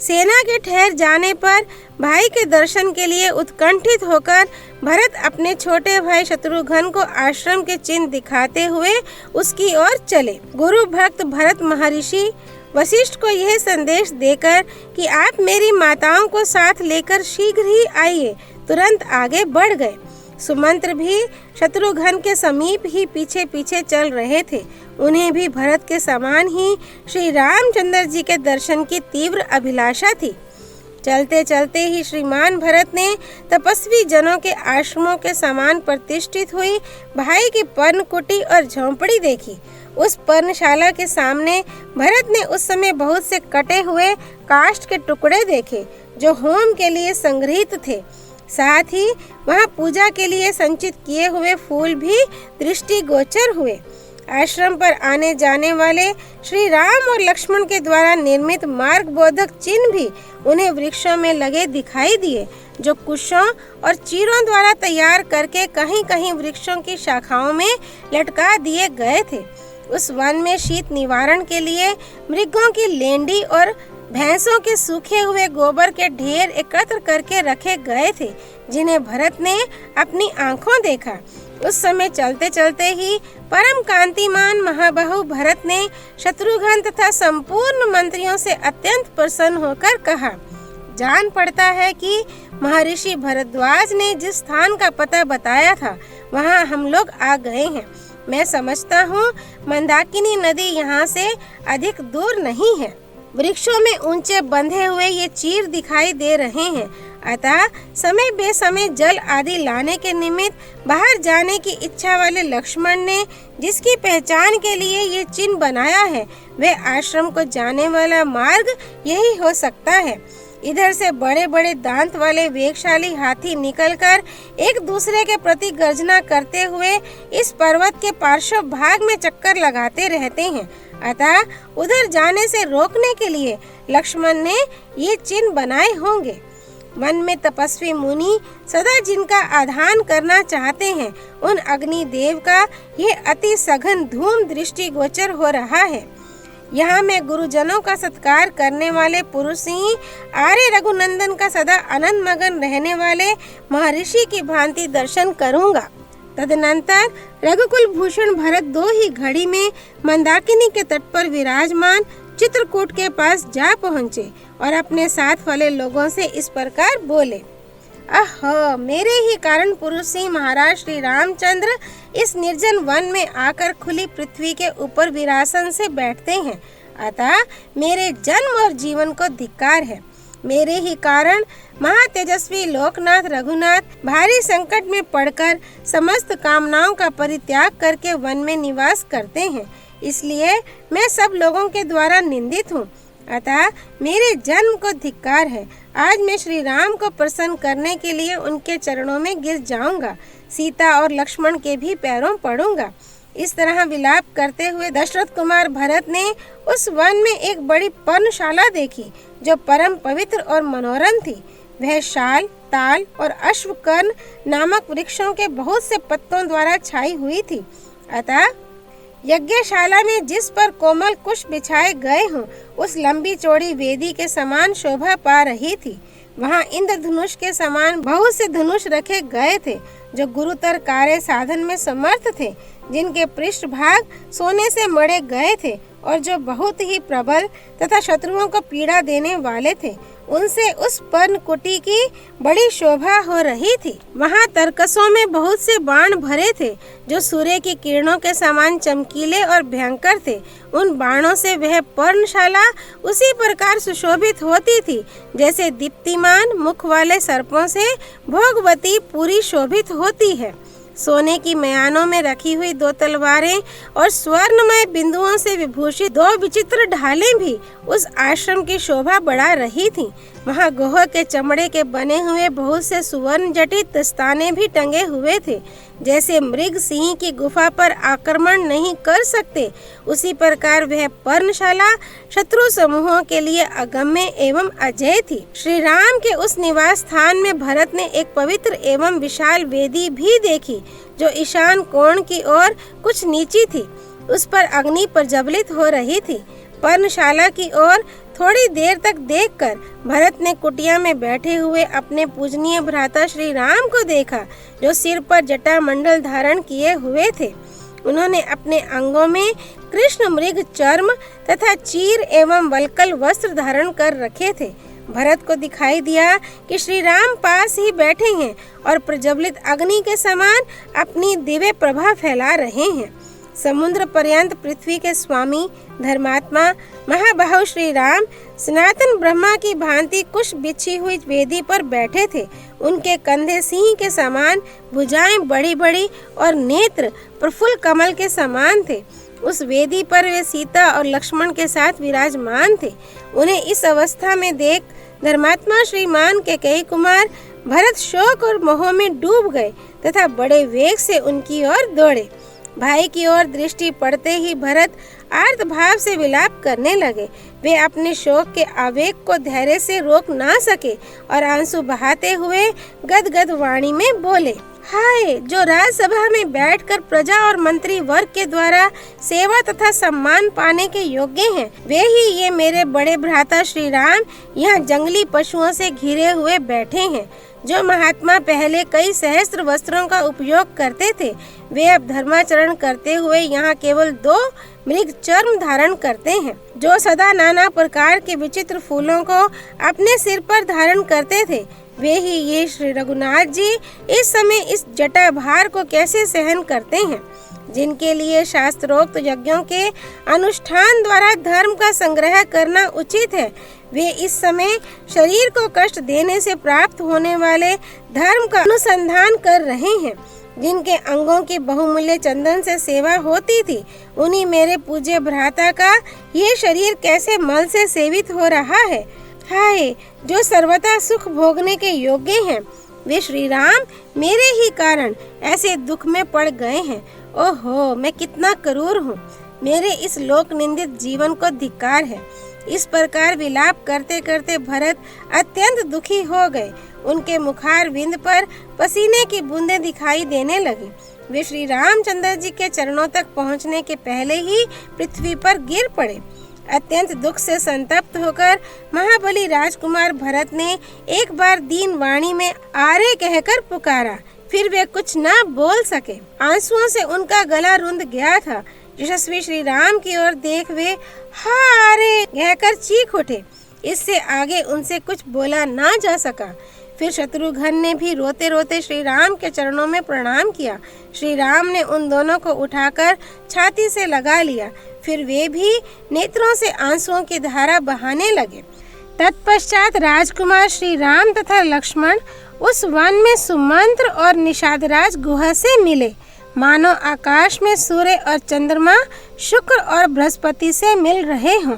सेना के ठहर जाने पर भाई के दर्शन के लिए उत्कंठित होकर भरत अपने छोटे भाई शत्रुघ्न को आश्रम के चिन्ह दिखाते हुए उसकी ओर चले। गुरु भक्त भरत महर्षि वशिष्ठ को यह संदेश देकर कि आप मेरी माताओं को साथ लेकर शीघ्र ही आइए, तुरंत आगे बढ़ गए। सुमंत्र भी शत्रुघ्न के समीप ही पीछे पीछे चल रहे थे। उन्हें भी भरत के समान ही श्री रामचंद्र जी के दर्शन की तीव्र अभिलाषा थी। चलते चलते ही श्रीमान भरत ने तपस्वी जनों के आश्रमों के समान प्रतिष्ठित हुई भाई की पर्णकुटी और झोंपड़ी देखी। उस पर्णशाला के सामने भरत ने उस समय बहुत से कटे हुए काष्ठ के टुकड़े देखे जो होम के लिए संग्रहित थे। साथ ही वहां पूजा के लिए संचित किए हुए फूल भी दृष्टिगोचर हुए। आश्रम पर आने जाने वाले श्री राम और लक्ष्मण के द्वारा निर्मित मार्ग बोधक चिन्ह भी उन्हें वृक्षों में लगे दिखाई दिए, जो कुशों और चीरों द्वारा तैयार करके कहीं कहीं वृक्षों की शाखाओं में लटका दिए गए थे। उस वन में शीत निवारण के लिए मृगों की लेंडी और भैंसों के सूखे हुए गोबर के ढेर एकत्र करके रखे गए थे, जिन्हें भरत ने अपनी आंखों देखा। उस समय चलते चलते ही परम कांतिमान महाबाहु भरत ने शत्रुघ्न तथा संपूर्ण मंत्रियों से अत्यंत प्रसन्न होकर कहा, जान पड़ता है कि महर्षि भरद्वाज ने जिस स्थान का पता बताया था वहां हम लोग आ गए हैं। मैं समझता हूँ मंदाकिनी नदी यहाँ से अधिक दूर नहीं है। वृक्षों में ऊंचे बंधे हुए ये चीर दिखाई दे रहे हैं, अतः समय बेसमय जल आदि लाने के निमित्त बाहर जाने की इच्छा वाले लक्ष्मण ने जिसकी पहचान के लिए ये चिन्ह बनाया है, वह आश्रम को जाने वाला मार्ग यही हो सकता है। इधर से बड़े बड़े दांत वाले वेगशाली हाथी निकलकर एक दूसरे के प्रति गर्जना करते हुए इस पर्वत के पार्श्व भाग में चक्कर लगाते रहते हैं, अतः उधर जाने से रोकने के लिए लक्ष्मण ने ये चिन्ह बनाए होंगे। वन में तपस्वी मुनि सदा जिनका आधान करना चाहते हैं, उन अग्निदेव का यह अति सघन धूम दृष्टिगोचर हो रहा है। यहाँ मैं गुरुजनों का सत्कार करने वाले पुरुष ही आर्य रघुनंदन का सदा आनंद मगन रहने वाले महर्षि की भांति दर्शन करूंगा। तदनंतर रघुकुल भूषण भरत दो ही घड़ी में मंदाकिनी के तट पर विराजमान चित्रकूट के पास जा पहुँचे और अपने साथ वाले लोगों से इस प्रकार बोले, अह, मेरे ही कारण पुरुष ही महाराज श्री रामचंद्र इस निर्जन वन में आकर खुली पृथ्वी के ऊपर विरासन से बैठते हैं, अतः मेरे जन्म और जीवन को धिक्कार है। मेरे ही कारण महातेजस्वी लोकनाथ रघुनाथ भारी संकट में पड़कर समस्त कामनाओं का परित्याग करके वन में निवास करते हैं, इसलिए मैं सब लोगों के द्वारा निंदित हूँ, अतः मेरे जन्म को धिक्कार है। आज मैं श्री राम को प्रसन्न करने के लिए उनके चरणों में गिर जाऊंगा, सीता और लक्ष्मण के भी पैरों पड़ूंगा। इस तरह विलाप करते हुए दशरथ कुमार भरत ने उस वन में एक बड़ी पर्णशाला देखी जो परम पवित्र और मनोरम थी। वह शाल, ताल और अश्वकर्ण नामक वृक्षों के बहुत से पत्तों द्वारा छाई हुई थी, अतः यज्ञशाला में जिस पर कोमल कुश बिछाए गए हों उस लंबी चौड़ी वेदी के समान शोभा पा रही थी। वहां इंद्रधनुष के समान बहुत से धनुष रखे गए थे जो गुरुतर कार्य साधन में समर्थ थे, जिनके पृष्ठभाग सोने से मढ़े गए थे और जो बहुत ही प्रबल तथा शत्रुओं को पीड़ा देने वाले थे। उनसे उस पर्णकुटी की बड़ी शोभा हो रही थी। वहां तरकसों में बहुत से बाण भरे थे जो सूर्य की किरणों के समान चमकीले और भयंकर थे। उन बाणों से वह पर्णशाला उसी प्रकार सुशोभित होती थी जैसे दीप्तिमान मुख वाले सर्पों से भोगवती पूरी शोभित होती है। सोने की मयानों में रखी हुई दो तलवारें और स्वर्णमय बिंदुओं से विभूषित दो विचित्र ढालें भी उस आश्रम की शोभा बढ़ा रही थीं। वहां गोह के चमड़े के बने हुए बहुत से सुवर्ण जटित दस्ताने भी टंगे हुए थे। जैसे मृग सिंह की गुफा पर आक्रमण नहीं कर सकते, उसी प्रकार वह पर्णशाला शत्रु समूहों के लिए अगम्य एवं अजय थी। श्री राम के उस निवास स्थान में भरत ने एक पवित्र एवं विशाल वेदी भी देखी जो ईशान कोण की ओर कुछ नीची थी। उस पर अग्नि प्रज्वलित हो रही थी। पर्णशाला की ओर थोड़ी देर तक देखकर भरत ने कुटिया में बैठे हुए अपने पूजनीय भ्राता श्री राम को देखा, जो सिर पर जटा मंडल धारण किए हुए थे। उन्होंने अपने अंगों में कृष्ण मृग चर्म तथा चीर एवं वल्कल वस्त्र धारण कर रखे थे। भरत को दिखाई दिया कि श्री राम पास ही बैठे हैं और प्रज्वलित अग्नि के समान अपनी दिव्य प्रभा फैला रहे हैं। समुद्र पर्यंत पृथ्वी के स्वामी धर्मात्मा महाबाहु श्री राम सनातन ब्रह्मा की भांति कुश बिछी हुई वेदी पर बैठे थे। उनके कंधे सिंह के समान, भुजाएं बड़ी बड़ी और नेत्र प्रफुल्ल कमल के समान थे। उस वेदी पर वे सीता और लक्ष्मण के साथ विराजमान थे। उन्हें इस अवस्था में देख धर्मात्मा श्रीमान कैकेयी कुमार भरत शोक और मोह में डूब गए तथा बड़े वेग से उनकी ओर दौड़े। भाई की ओर दृष्टि पड़ते ही भरत आर्त भाव से विलाप करने लगे। वे अपने शोक के आवेग को धैर्य से रोक ना सके और आंसू बहाते हुए गदगद वाणी में बोले, हाय, जो राजसभा में बैठकर प्रजा और मंत्री वर्ग के द्वारा सेवा तथा सम्मान पाने के योग्य हैं, वे ही ये मेरे बड़े भ्राता श्री राम यहाँ जंगली पशुओं से घिरे हुए बैठे हैं। जो महात्मा पहले कई सहस्त्र वस्त्रों का उपयोग करते थे, वे अब धर्माचरण करते हुए यहाँ केवल 2 मृग चर्म धारण करते हैं। जो सदा नाना प्रकार के विचित्र फूलों को अपने सिर पर धारण करते थे, वे ही ये श्री रघुनाथ जी इस समय इस जटा भार को कैसे सहन करते हैं। जिनके लिए शास्त्रोक्त यज्ञों के अनुष्ठान द्वारा धर्म का संग्रह करना उचित है, वे इस समय शरीर को कष्ट देने से प्राप्त होने वाले धर्म का अनुसंधान कर रहे हैं। जिनके अंगों की बहुमूल्य चंदन से सेवा होती थी, उन्हीं मेरे पूज्य भ्राता का ये शरीर कैसे मल से सेवित हो रहा है। हाय, जो सर्वथा सुख भोगने के योग्य हैं, वे श्री राम मेरे ही कारण ऐसे दुख में पड़ गए हैं। ओहो, मैं कितना क्रूर हूँ, मेरे इस लोक निंदित जीवन को धिक्कार है। इस प्रकार विलाप करते करते भरत अत्यंत दुखी हो गए। उनके मुखार विंद पर पसीने की बूंदें दिखाई देने लगी। वे श्री रामचंद्र जी के चरणों तक पहुँचने के पहले ही पृथ्वी पर गिर पड़े। अत्यंत दुख से संतप्त होकर महाबली राजकुमार भरत ने एक बार दीन वाणी में आरे कहकर पुकारा, फिर वे कुछ न बोल सके। आंसुओं से उनका गला रुंध गया था। यशस्वी श्री राम की ओर देख वे हारे कहकर चीख उठे। इससे आगे उनसे कुछ बोला ना जा सका। फिर शत्रुघ्न ने भी रोते रोते श्री राम के चरणों में प्रणाम किया। श्री राम ने उन दोनों को उठाकर छाती से लगा लिया। फिर वे भी नेत्रों से आंसुओं की धारा बहाने लगे। तत्पश्चात राजकुमार श्री राम तथा लक्ष्मण उस वन में सुमंत्र और निषादराज गुहा से मिले, मानो आकाश में सूर्य और चंद्रमा शुक्र और बृहस्पति से मिल रहे हों।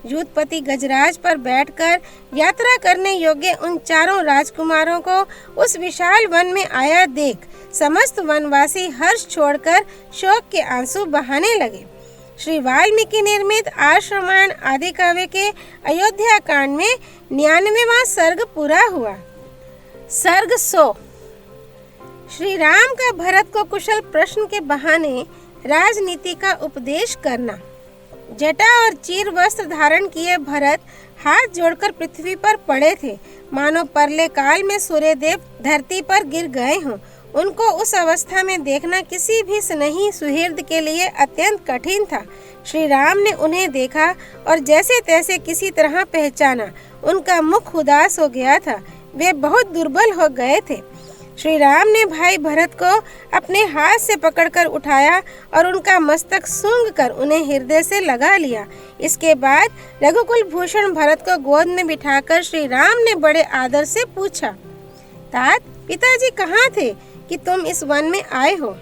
युद्धपति गजराज पर बैठकर यात्रा करने योग्य उन चारों राजकुमारों को उस विशाल वन में आया देख समस्त वनवासी हर्ष छोड़कर शोक के आंसू बहाने लगे। श्री वाल्मीकि निर्मित आश्रमायण आदि काव्य के अयोध्या कांड में 99वां सर्ग पूरा हुआ। सर्ग 100। श्री राम का भरत को कुशल प्रश्न के बहाने राजनीति का उपदेश करना। जटा और चीर वस्त्र धारण किए भरत हाथ जोड़कर पृथ्वी पर पड़े थे, मानो परले काल में सूर्यदेव धरती पर गिर गए हों। उनको उस अवस्था में देखना किसी भी स्नेही सुहृद के लिए अत्यंत कठिन था। श्री राम ने उन्हें देखा और जैसे तैसे किसी तरह पहचाना। उनका मुख उदास हो गया था, वे बहुत दुर्बल हो गए थे। श्री राम ने भाई भरत को अपने हाथ से पकड़कर उठाया और उनका मस्तक सूंघ कर उन्हें हृदय से लगा लिया। इसके बाद रघुकुल भूषण भरत को गोद में बिठाकर श्री राम ने बड़े आदर से पूछा, तात, पिताजी कहाँ थे कि तुम इस वन में आए हो?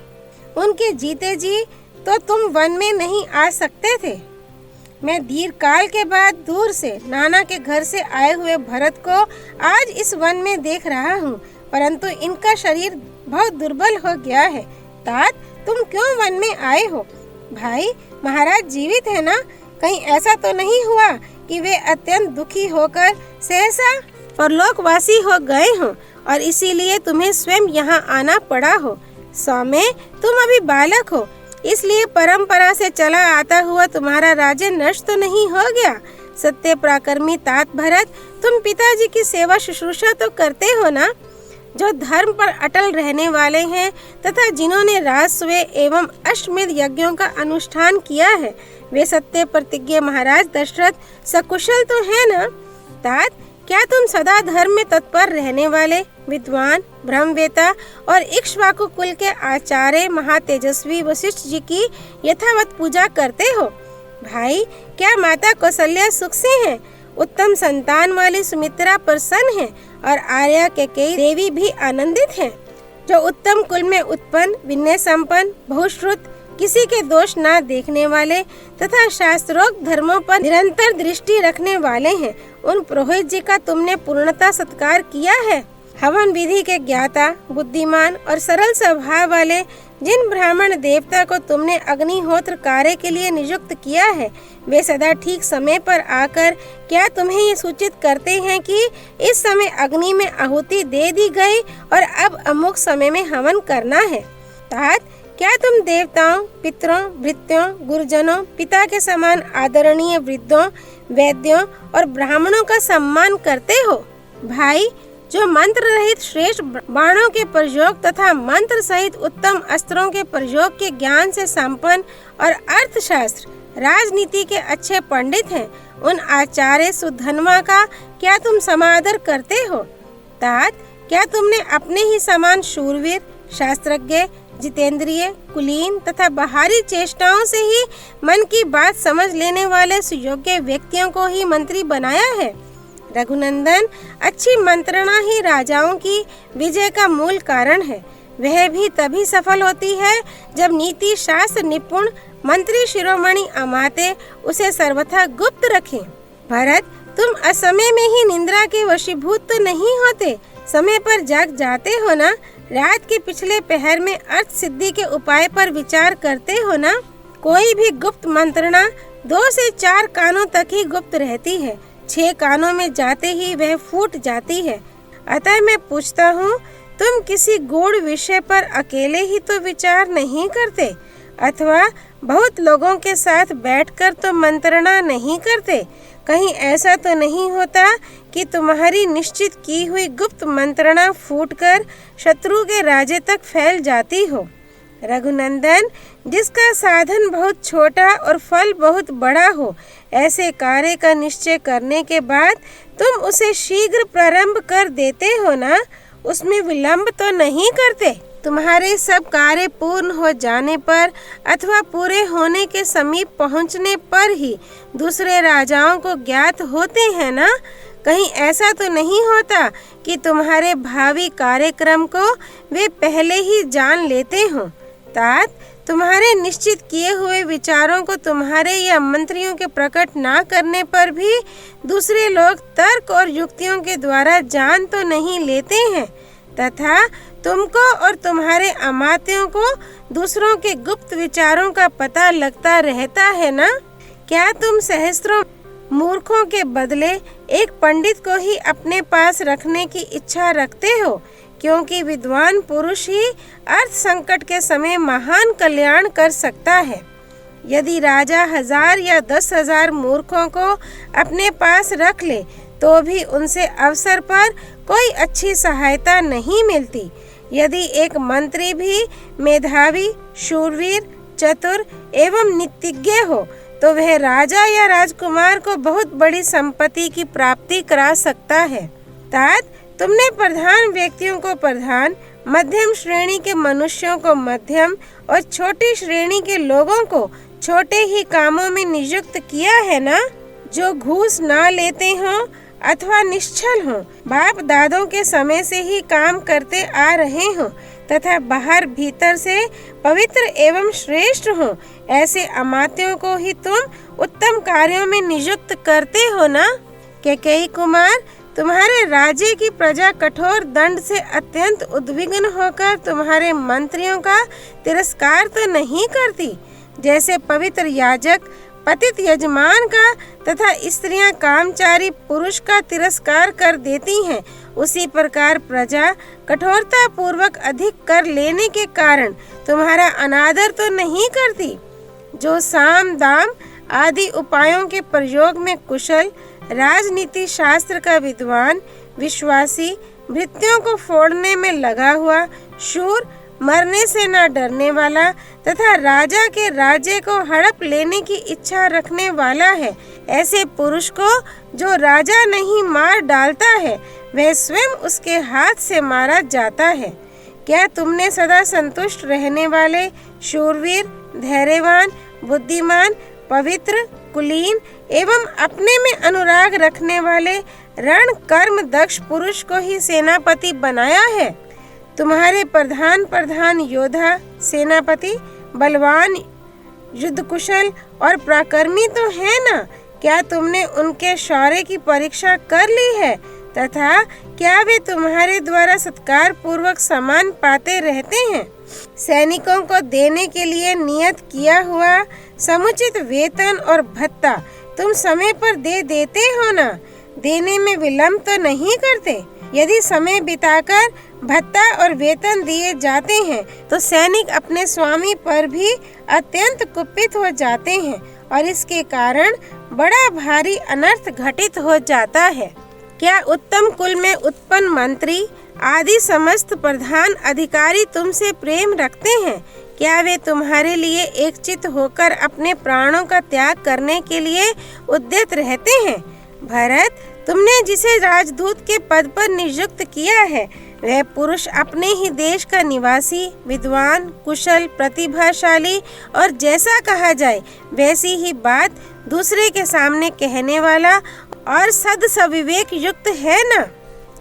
उनके जीते जी तो तुम वन में नहीं आ सकते थे। मैं दीर्घ काल के बाद दूर से नाना के घर से आए हुए भरत को आज इस वन में देख रहा हूँ, परंतु इनका शरीर बहुत दुर्बल हो गया है। तात, तुम क्यों वन में आए हो? भाई, महाराज जीवित है ना? कहीं ऐसा तो नहीं हुआ कि वे अत्यंत दुखी होकर सहसा परलोकवासी हो गए हों और इसीलिए तुम्हें स्वयं यहाँ आना पड़ा हो? सौम्य, तुम अभी बालक हो, इसलिए परंपरा से चला आता हुआ तुम्हारा राज्य नष्ट तो नहीं हो गया? सत्य पराक्रमी तात भरत, तुम पिताजी की सेवा शुश्रूषा तो करते हो ना? जो धर्म पर अटल रहने वाले हैं तथा जिन्होंने राजस्व एवं अश्वमेध यज्ञों का अनुष्ठान किया है, वे सत्य प्रतिज्ञ महाराज दशरथ सकुशल तो है ना? तात, क्या तुम सदा धर्म में तत्पर रहने वाले विद्वान ब्रह्मवेता और इक्ष्वाकु कुल के आचार्य महातेजस्वी वशिष्ठ जी की यथावत पूजा करते हो? भाई, क्या माता कौशल्या सुख से हैं? उत्तम संतान वाली सुमित्रा प्रसन्न है और आर्या के कई देवी भी आनंदित हैं। जो उत्तम कुल में उत्पन्न, विनय संपन्न, बहुश्रुत, किसी के दोष ना देखने वाले तथा शास्त्रोक्त धर्मों पर निरंतर दृष्टि रखने वाले हैं, उन पुरोहित जी का तुमने पूर्णतः सत्कार किया है। हवन विधि के ज्ञाता, बुद्धिमान और सरल स्वभाव वाले जिन ब्राह्मण देवता को तुमने अग्निहोत्र कार्य के लिए नियुक्त किया है, वे सदा ठीक समय पर आकर क्या तुम्हें ये सूचित करते हैं कि इस समय अग्नि में आहुति दे दी गई और अब अमुक समय में हवन करना है? तात, क्या तुम देवताओं, पितरों, भृत्यों, गुरुजनों, पिता के समान आदरणीय वृद्धों, वैद्यों और ब्राह्मणों का सम्मान करते हो? भाई, जो मंत्र रहित श्रेष्ठ बाणों के प्रयोग तथा मंत्र सहित उत्तम अस्त्रों के प्रयोग के ज्ञान से संपन्न और अर्थशास्त्र, राजनीति के अच्छे पंडित हैं, उन आचार्य सुधन्वा का क्या तुम समादर करते हो? तात, क्या तुमने अपने ही समान शूरवीर, शास्त्रज्ञ, जितेंद्रिय, कुलीन तथा बाहरी चेष्टाओं से ही मन की बात समझ लेने वाले सुयोग्य व्यक्तियों को ही मंत्री बनाया है? रघुनंदन, अच्छी मंत्रणा ही राजाओं की विजय का मूल कारण है। वह भी तभी सफल होती है जब नीति शास्त्र निपुण मंत्री शिरोमणि अमात्य उसे सर्वथा गुप्त रखें। भरत, तुम असमय में ही निंद्रा के वशीभूत तो नहीं होते, समय पर जाग जाते हो ना? रात के पिछले पहर में अर्थ सिद्धि के उपाय पर विचार करते हो ना? कोई भी गुप्त मंत्रणा 2 से 4 कानों तक ही गुप्त रहती है, 6 कानों में जाते ही वह फूट जाती है। अतः मैं पूछता हूँ, तुम किसी गूढ़ विषय पर अकेले ही तो विचार नहीं करते, अथवा बहुत लोगों के साथ बैठकर तो मंत्रणा नहीं करते? कहीं ऐसा तो नहीं होता कि तुम्हारी निश्चित की हुई गुप्त मंत्रणा फूटकर शत्रु के राज्य तक फैल जाती हो? रघुनंदन, जिसका साधन बहुत छोटा और फल बहुत बड़ा हो, ऐसे कार्य का निश्चय करने के बाद तुम उसे शीघ्र प्रारंभ कर देते हो ना? उसमें विलंब तो नहीं करते? तुम्हारे सब कार्य पूर्ण हो जाने पर अथवा पूरे होने के समीप पहुंचने पर ही दूसरे राजाओं को ज्ञात होते हैं ना? कहीं ऐसा तो नहीं होता कि तुम्हारे भावी कार्यक्रम को वे पहले ही जान लेते हों? तात, तुम्हारे निश्चित किए हुए विचारों को तुम्हारे या मंत्रियों के प्रकट ना करने पर भी दूसरे लोग तर्क और युक्तियों के द्वारा जान तो नहीं लेते हैं, तथा तुमको और तुम्हारे अमात्यों को दूसरों के गुप्त विचारों का पता लगता रहता है ना? क्या तुम सहस्त्रों मूर्खों के बदले एक पंडित को ही अपने पास रखने की इच्छा रखते हो, क्योंकि विद्वान पुरुष ही अर्थ संकट के समय महान कल्याण कर सकता है? यदि राजा 1000 या 10,000 मूर्खों को अपने पास रख ले तो भी उनसे अवसर पर कोई अच्छी सहायता नहीं मिलती। यदि एक मंत्री भी मेधावी, शूरवीर, चतुर एवं नीतिज्ञ हो तो वह राजा या राजकुमार को बहुत बड़ी संपत्ति की प्राप्ति करा सकता है। तात, तुमने प्रधान व्यक्तियों को प्रधान, मध्यम श्रेणी के मनुष्यों को मध्यम और छोटी श्रेणी के लोगों को छोटे ही कामों में नियुक्त किया है ना? जो घूस ना लेते हों अथवा निश्चल हों, बाप दादों के समय से ही काम करते आ रहे हों तथा बाहर भीतर से पवित्र एवं श्रेष्ठ हों, ऐसे अमात्यों को ही तुम उत्तम कार्यों में नियुक्त करते हो ना? कैकेयी कुमार, तुम्हारे राज्य की प्रजा कठोर दंड से अत्यंत उद्विग्न होकर तुम्हारे मंत्रियों का तिरस्कार तो नहीं करती? जैसे पवित्र याजक पतित यजमान का तथा स्त्रियां कामचारी पुरुष का तिरस्कार कर देती हैं, उसी प्रकार प्रजा कठोरता पूर्वक अधिक कर लेने के कारण तुम्हारा अनादर तो नहीं करती? जो साम दाम आदि उपायों के प्रयोग में कुशल, राजनीति शास्त्र का विद्वान, विश्वासी, भृत्यों को फोड़ने में लगा हुआ, शूर, मरने से न डरने वाला तथा राजा के राज्य को हड़प लेने की इच्छा रखने वाला है। ऐसे पुरुष को जो राजा नहीं मार डालता है, वह स्वयं उसके हाथ से मारा जाता है। क्या तुमने सदा संतुष्ट रहने वाले, शूरवीर, धैर्यवान, बुद्धिमान, पवित्र, कुलीन एवं अपने में अनुराग रखने वाले रण कर्म दक्ष पुरुष को ही सेनापति बनाया है? तुम्हारे प्रधान योद्धा, सेनापति, बलवान, युद्ध कुशल और पराक्रमी तो है ना? क्या तुमने उनके शौर्य की परीक्षा कर ली है तथा क्या वे तुम्हारे द्वारा सत्कार पूर्वक सम्मान पाते रहते हैं? सैनिकों को देने के लिए नियत किया हुआ समुचित वेतन और भत्ता तुम समय पर दे देते हो ना? देने में विलंब तो नहीं करते? यदि समय बिताकर भत्ता और वेतन दिए जाते हैं तो सैनिक अपने स्वामी पर भी अत्यंत कुपित हो जाते हैं और इसके कारण बड़ा भारी अनर्थ घटित हो जाता है। क्या उत्तम कुल में उत्पन्न मंत्री आदि समस्त प्रधान अधिकारी तुमसे प्रेम रखते हैं? क्या वे तुम्हारे लिए एकचित्त होकर अपने प्राणों का त्याग करने के लिए उद्यत रहते हैं? भरत, तुमने जिसे राजदूत के पद पर नियुक्त किया है, वह पुरुष अपने ही देश का निवासी, विद्वान, कुशल, प्रतिभाशाली और जैसा कहा जाए वैसी ही बात दूसरे के सामने कहने वाला और सद्विवेक युक्त है ना?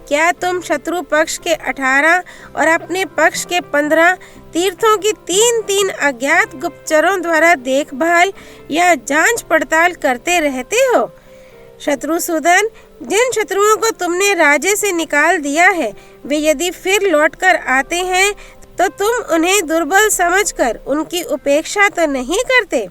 क्या तुम शत्रु पक्ष के 18 और अपने पक्ष के 15 तीर्थों की 3-3 अज्ञात गुप्तचरों द्वारा देखभाल या जांच पड़ताल करते रहते हो? शत्रुसूदन, जिन शत्रुओं को तुमने राज्य से निकाल दिया है, वे यदि फिर लौटकर आते हैं तो तुम उन्हें दुर्बल समझकर उनकी उपेक्षा तो नहीं करते?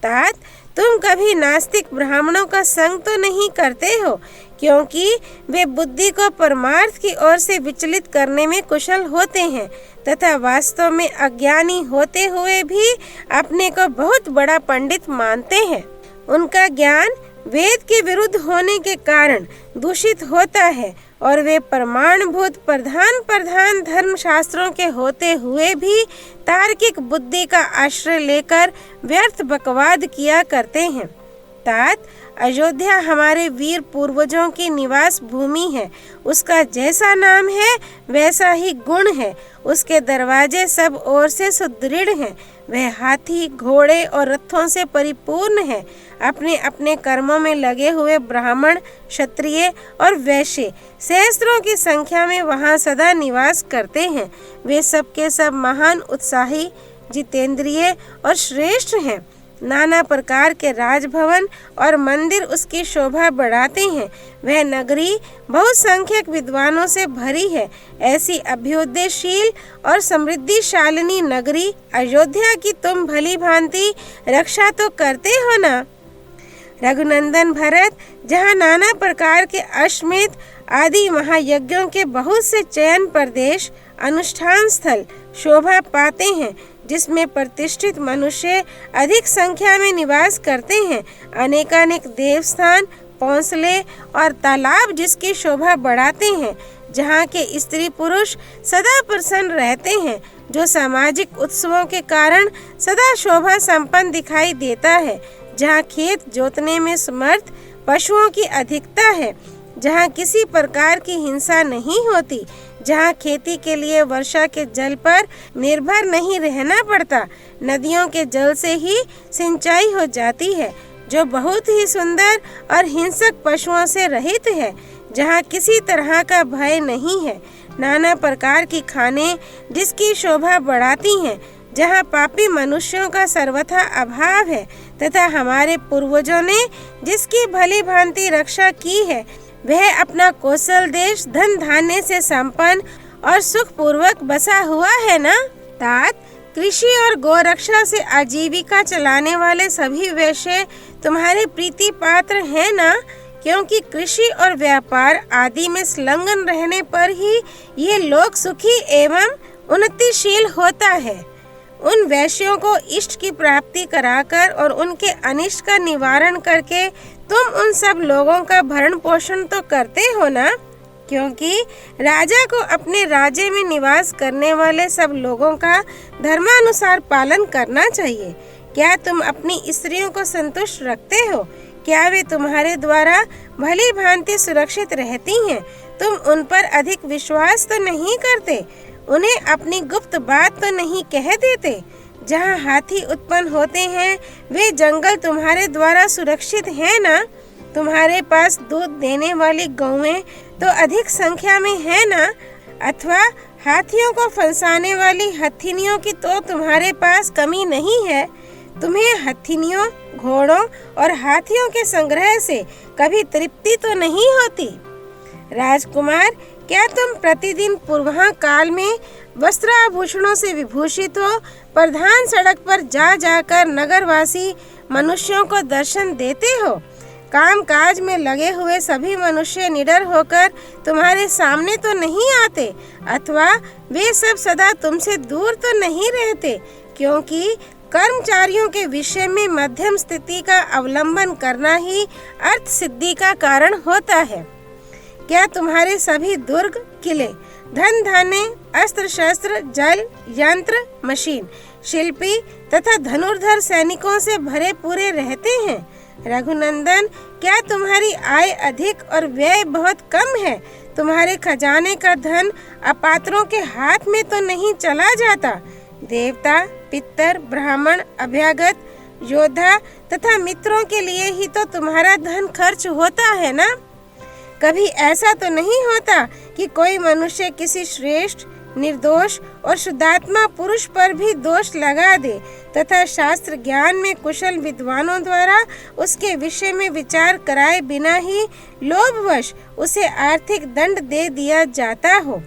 तात, तुम कभी नास्तिक ब्राह्मणों का संग तो नहीं करते हो, क्योंकि वे बुद्धि को परमार्थ की ओर से विचलित करने में कुशल होते हैं तथा वास्तव में अज्ञानी होते हुए भी अपने को बहुत बड़ा पंडित मानते हैं। उनका ज्ञान वेद के विरुद्ध होने के कारण दूषित होता है और वे प्रमाणभूत प्रधान धर्म शास्त्रों के होते हुए भी तार्किक बुद्धि का आश्रय लेकर व्यर्थ बकवाद किया करते हैं। तात, अयोध्या हमारे वीर पूर्वजों की निवास भूमि है। उसका जैसा नाम है वैसा ही गुण है। उसके दरवाजे सब ओर से सुदृढ़ हैं। वह हाथी, घोड़े और रथों से परिपूर्ण है। अपने अपने कर्मों में लगे हुए ब्राह्मण, क्षत्रिय और वैश्य सहस्त्रों की संख्या में वहाँ सदा निवास करते हैं। वे सब के सब महान, उत्साही, जितेंद्रिय और श्रेष्ठ हैं। नाना प्रकार के राजभवन और मंदिर उसकी शोभा बढ़ाते हैं। वह नगरी बहुसंख्यक विद्वानों से भरी है। ऐसी अभ्युदयशील और समृद्धिशालिनी नगरी अयोध्या की तुम भली भांति रक्षा तो करते हो ना? रघुनंदन भरत, जहाँ नाना प्रकार के अश्वमेध आदि महायज्ञों के बहुत से चयन प्रदेश, अनुष्ठान स्थल शोभा पाते हैं, जिसमें प्रतिष्ठित मनुष्य अधिक संख्या में निवास करते हैं, अनेकानेक देवस्थान, पौंसले और तालाब जिसकी शोभा बढ़ाते हैं, जहाँ के स्त्री पुरुष सदा प्रसन्न रहते हैं, जो सामाजिक उत्सवों के कारण सदा शोभा संपन्न दिखाई देता है, जहाँ खेत जोतने में समर्थ पशुओं की अधिकता है, जहाँ किसी प्रकार की हिंसा नहीं होती, जहाँ खेती के लिए वर्षा के जल पर निर्भर नहीं रहना पड़ता, नदियों के जल से ही सिंचाई हो जाती है, जो बहुत ही सुंदर और हिंसक पशुओं से रहित है, जहाँ किसी तरह का भय नहीं है, नाना प्रकार की खाने जिसकी शोभा बढ़ाती हैं, जहाँ पापी मनुष्यों का सर्वथा अभाव है तथा हमारे पूर्वजों ने जिसकी भली भांति रक्षा की है, वह अपना कौशल देश धन धान्य से संपन्न और सुख पूर्वक बसा हुआ है ना? तात, कृषि और गोरक्षा से आजीविका चलाने वाले सभी वैश्य तुम्हारे प्रीति पात्र हैं ना? क्योंकि कृषि और व्यापार आदि में संलग्न रहने पर ही ये लोक सुखी एवं उन्नतिशील होता है। उन वैश्यों को इष्ट की प्राप्ति कराकर और उनके अनिष्ट का निवारण करके तुम उन सब लोगों का भरण पोषण तो करते हो ना, क्योंकि राजा को अपने राज्य में निवास करने वाले सब लोगों का धर्मानुसार पालन करना चाहिए। क्या तुम अपनी स्त्रियों को संतुष्ट रखते हो? क्या वे तुम्हारे द्वारा भली भांति सुरक्षित रहती हैं? तुम उन पर अधिक विश्वास तो नहीं करते? उन्हें अपनी गुप्त बात तो नहीं कह देते? जहाँ हाथी उत्पन्न होते हैं वे जंगल तुम्हारे द्वारा सुरक्षित हैं ना? तुम्हारे पास दूध देने वाली गौएं तो अधिक संख्या में है ना? अथवा हाथियों को फंसाने वाली हथिनियों की तो तुम्हारे पास कमी नहीं है? तुम्हें हथिनियों, घोड़ों और हाथियों के संग्रह से कभी तृप्ति तो नहीं होती? राजकुमार, क्या तुम प्रतिदिन पूर्वाह्न काल में वस्त्राभूषणों से विभूषित हो प्रधान सड़क पर जा जाकर नगरवासी मनुष्यों को दर्शन देते हो? काम काज में लगे हुए सभी मनुष्य निडर होकर तुम्हारे सामने तो नहीं आते, अथवा वे सब सदा तुमसे दूर तो नहीं रहते, क्योंकि कर्मचारियों के विषय में मध्यम स्थिति का अवलंबन करना ही अर्थ सिद्धि का कारण होता है। क्या तुम्हारे सभी दुर्ग, किले, धन धान्य, अस्त्र शस्त्र, जल, यंत्र, मशीन, शिल्पी तथा धनुर्धर सैनिकों से भरे पूरे रहते हैं? रघुनंदन, क्या तुम्हारी आय अधिक और व्यय बहुत कम है? तुम्हारे खजाने का धन अपात्रों के हाथ में तो नहीं चला जाता? देवता, पितर, ब्राह्मण, अभ्यागत, योद्धा तथा मित्रों के लिए ही तो तुम्हारा धन खर्च होता है ना? कभी ऐसा तो नहीं होता कि कोई मनुष्य किसी श्रेष्ठ, निर्दोष और शुद्धात्मा पुरुष पर भी दोष लगा दे तथा शास्त्र ज्ञान में कुशल विद्वानों द्वारा उसके विषय में विचार कराए बिना ही लोभवश उसे आर्थिक दंड दे दिया जाता हो?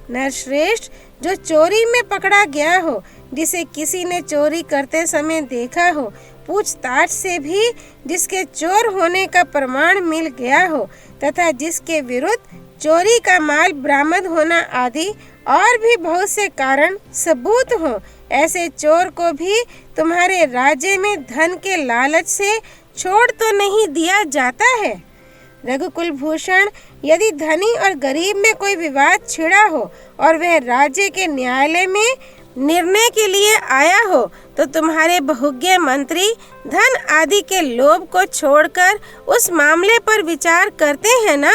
नरश्रेष्ठ, जो चोरी में पकड़ा गया हो, जिसे किसी ने चोरी करते समय देखा हो, पूछताछ से भी जिसके चोर होने का प्रमाण मिल गया हो तथा जिसके विरुद्ध चोरी का माल बरामद होना आदि और भी बहुत से कारण सबूत हो, ऐसे चोर को भी तुम्हारे राज्य में धन के लालच से छोड़ तो नहीं दिया जाता है। रघुकुल भूषण, यदि धनी और गरीब में कोई विवाद छिड़ा हो और वह राज्य के न्यायालय में निर्णय के लिए आया हो तो तुम्हारे बहुज्ञ मंत्री धन आदि के लोभ को छोड़कर उस मामले पर विचार करते हैं ना?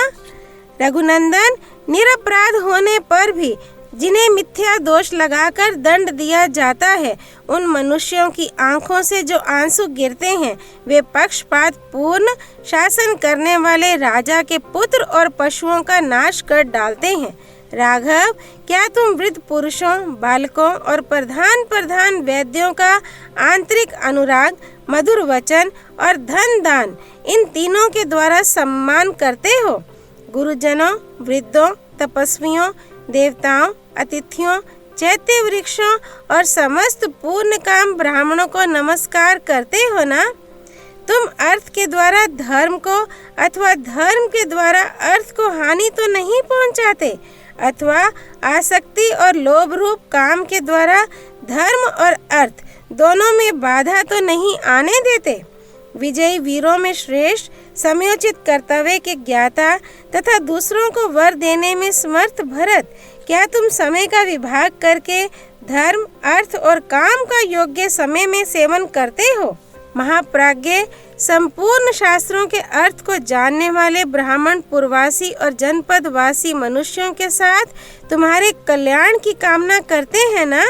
रघुनंदन, निरपराध होने पर भी जिन्हें मिथ्या दोष लगाकर दंड दिया जाता है, उन मनुष्यों की आंखों से जो आंसू गिरते हैं वे पक्षपात पूर्ण शासन करने वाले राजा के पुत्र और पशुओं का नाश कर डालते हैं। राघव, क्या तुम वृद्ध पुरुषों, बालकों और प्रधान वैद्यों का आंतरिक अनुराग, मधुर वचन और धन दान इन तीनों के द्वारा सम्मान करते हो? गुरुजनों, वृद्धों, तपस्वियों, देवताओं, अतिथियों, चैत्य वृक्षों और समस्त पूर्ण काम ब्राह्मणों को नमस्कार करते हो ना? तुम अर्थ के द्वारा धर्म को अथवा धर्म के द्वारा अर्थ को हानि तो नहीं पहुंचाते, अथवा आसक्ति और लोभ रूप काम के द्वारा धर्म और अर्थ दोनों में बाधा तो नहीं आने देते। विजयी वीरों में श्रेष्ठ, समयोचित कर्तव्य के ज्ञाता तथा दूसरों को वर देने में समर्थ भरत, क्या तुम समय का विभाग करके धर्म, अर्थ और काम का योग्य समय में सेवन करते हो? महाप्राज्ञ, संपूर्ण शास्त्रों के अर्थ को जानने वाले ब्राह्मण, पुरवासी और जनपदवासी मनुष्यों के साथ तुम्हारे कल्याण की कामना करते हैं ना?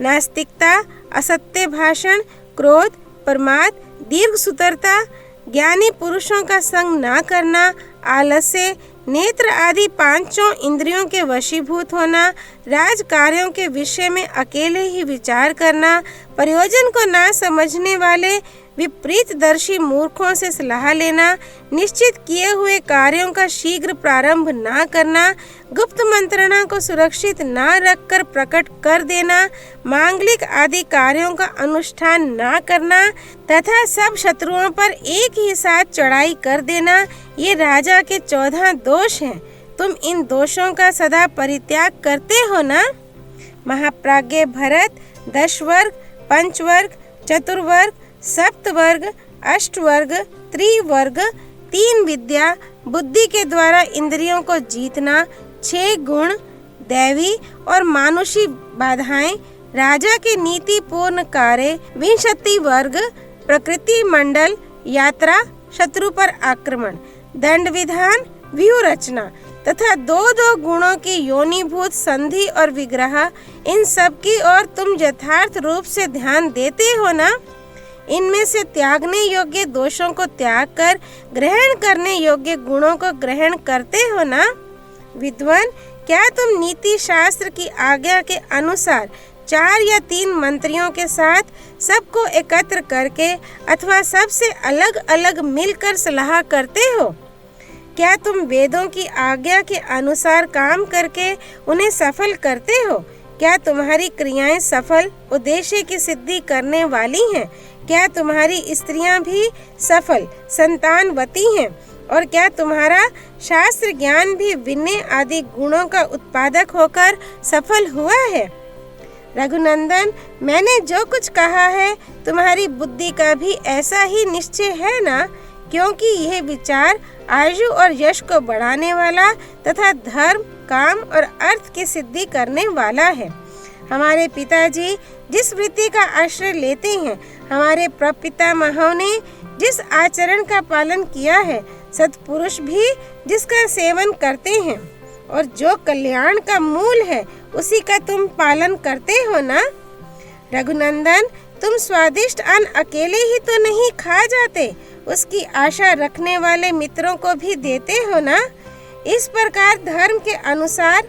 नास्तिकता, असत्य भाषण, क्रोध, प्रमाद, दीर्घ सुतरता, ज्ञानी पुरुषों का संग ना करना, आलस्य, नेत्र आदि पांचों इंद्रियों के वशीभूत होना, राज कार्यों के विषय में अकेले ही विचार करना, प्रयोजन को ना समझने वाले विपरीतदर्शी मूर्खों से सलाह लेना, निश्चित किए हुए कार्यों का शीघ्र प्रारंभ ना करना, गुप्त मंत्रणा को सुरक्षित ना रखकर प्रकट कर देना, मांगलिक आदि कार्यों का अनुष्ठान ना करना तथा सब शत्रुओं पर एक ही साथ चढ़ाई कर देना, ये राजा के 14 दोष हैं। तुम इन दोषों का सदा परित्याग करते हो ना? महाप्राज्ञ भरत, दशवर्ग, पंचवर्ग, चतुर्वर्ग, सप्तवर्ग, अष्टवर्ग, त्रिवर्ग, 3 विद्या, बुद्धि के द्वारा इंद्रियों को जीतना, 6 गुण, दैवी और मानुषी बाधाएं, राजा के नीति पूर्ण कार्य, 20 वर्ग, प्रकृति मंडल, यात्रा, शत्रु पर आक्रमण, दंड विधान, व्यूह रचना तथा 2 गुणों की योनिभूत संधि और विग्रह, इन सब की ओर तुम यथार्थ रूप से ध्यान देते हो ना? इनमें से त्यागने योग्य दोषों को त्याग कर ग्रहण करने योग्य गुणों को ग्रहण करते हो ना? विद्वान, क्या तुम नीति शास्त्र की आज्ञा के अनुसार 4 या 3 मंत्रियों के साथ सबको एकत्र करके अथवा सबसे अलग अलग मिलकर सलाह करते हो? क्या तुम वेदों की आज्ञा के अनुसार काम करके उन्हें सफल करते हो? क्या तुम्हारी क्रियाएं सफल उद्देश्य की सिद्धि करने वाली हैं? क्या तुम्हारी स्त्रियां भी सफल संतानवती हैं? और क्या तुम्हारा शास्त्र ज्ञान भी विनय आदि गुणों का उत्पादक होकर सफल हुआ है? रघुनंदन, मैंने जो कुछ कहा है तुम्हारी बुद्धि का भी ऐसा ही निश्चय है ना? क्योंकि यह विचार आयु और यश को बढ़ाने वाला तथा धर्म, काम और अर्थ की सिद्धि करने वाला है। हमारे पिताजी जिस वृत्ति का आश्रय लेते हैं, हमारे प्रपितामहों ने जिस आचरण का पालन किया है, सत्पुरुष भी जिसका सेवन करते हैं और जो कल्याण का मूल है उसी का तुम पालन करते हो ना? रघुनंदन, तुम स्वादिष्ट अन्न अकेले ही तो नहीं खा जाते, उसकी आशा रखने वाले मित्रों को भी देते हो ना? इस प्रकार धर्म के अनुसार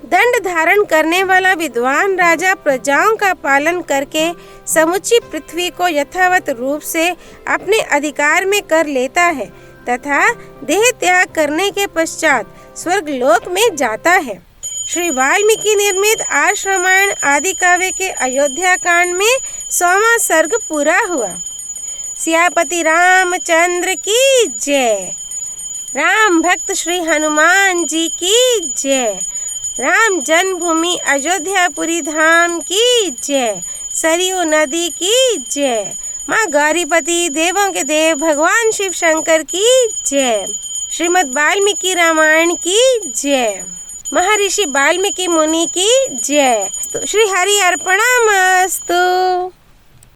दंड धारण करने वाला विद्वान राजा प्रजाओं का पालन करके समुची पृथ्वी को यथावत रूप से अपने अधिकार में कर लेता है तथा देह त्याग करने के पश्चात स्वर्ग लोक में जाता है। श्री वाल्मीकि निर्मित आर्ष रामायण आदि काव्य के अयोध्या कांड में 100वां सर्ग पूरा हुआ। सियापति रामचंद्र की जय। राम भक्त श्री हनुमान जी की जय। राम जन्मभूमि अयोध्यापुरी धाम की जय। सरयू नदी की जय। माँ गौरीपति देवों के देव भगवान शिव शंकर की जय। श्रीमद् वाल्मीकि रामायण की जय। महर्षि वाल्मीकि मुनि की जय। श्री हरि अर्पणमस्तु।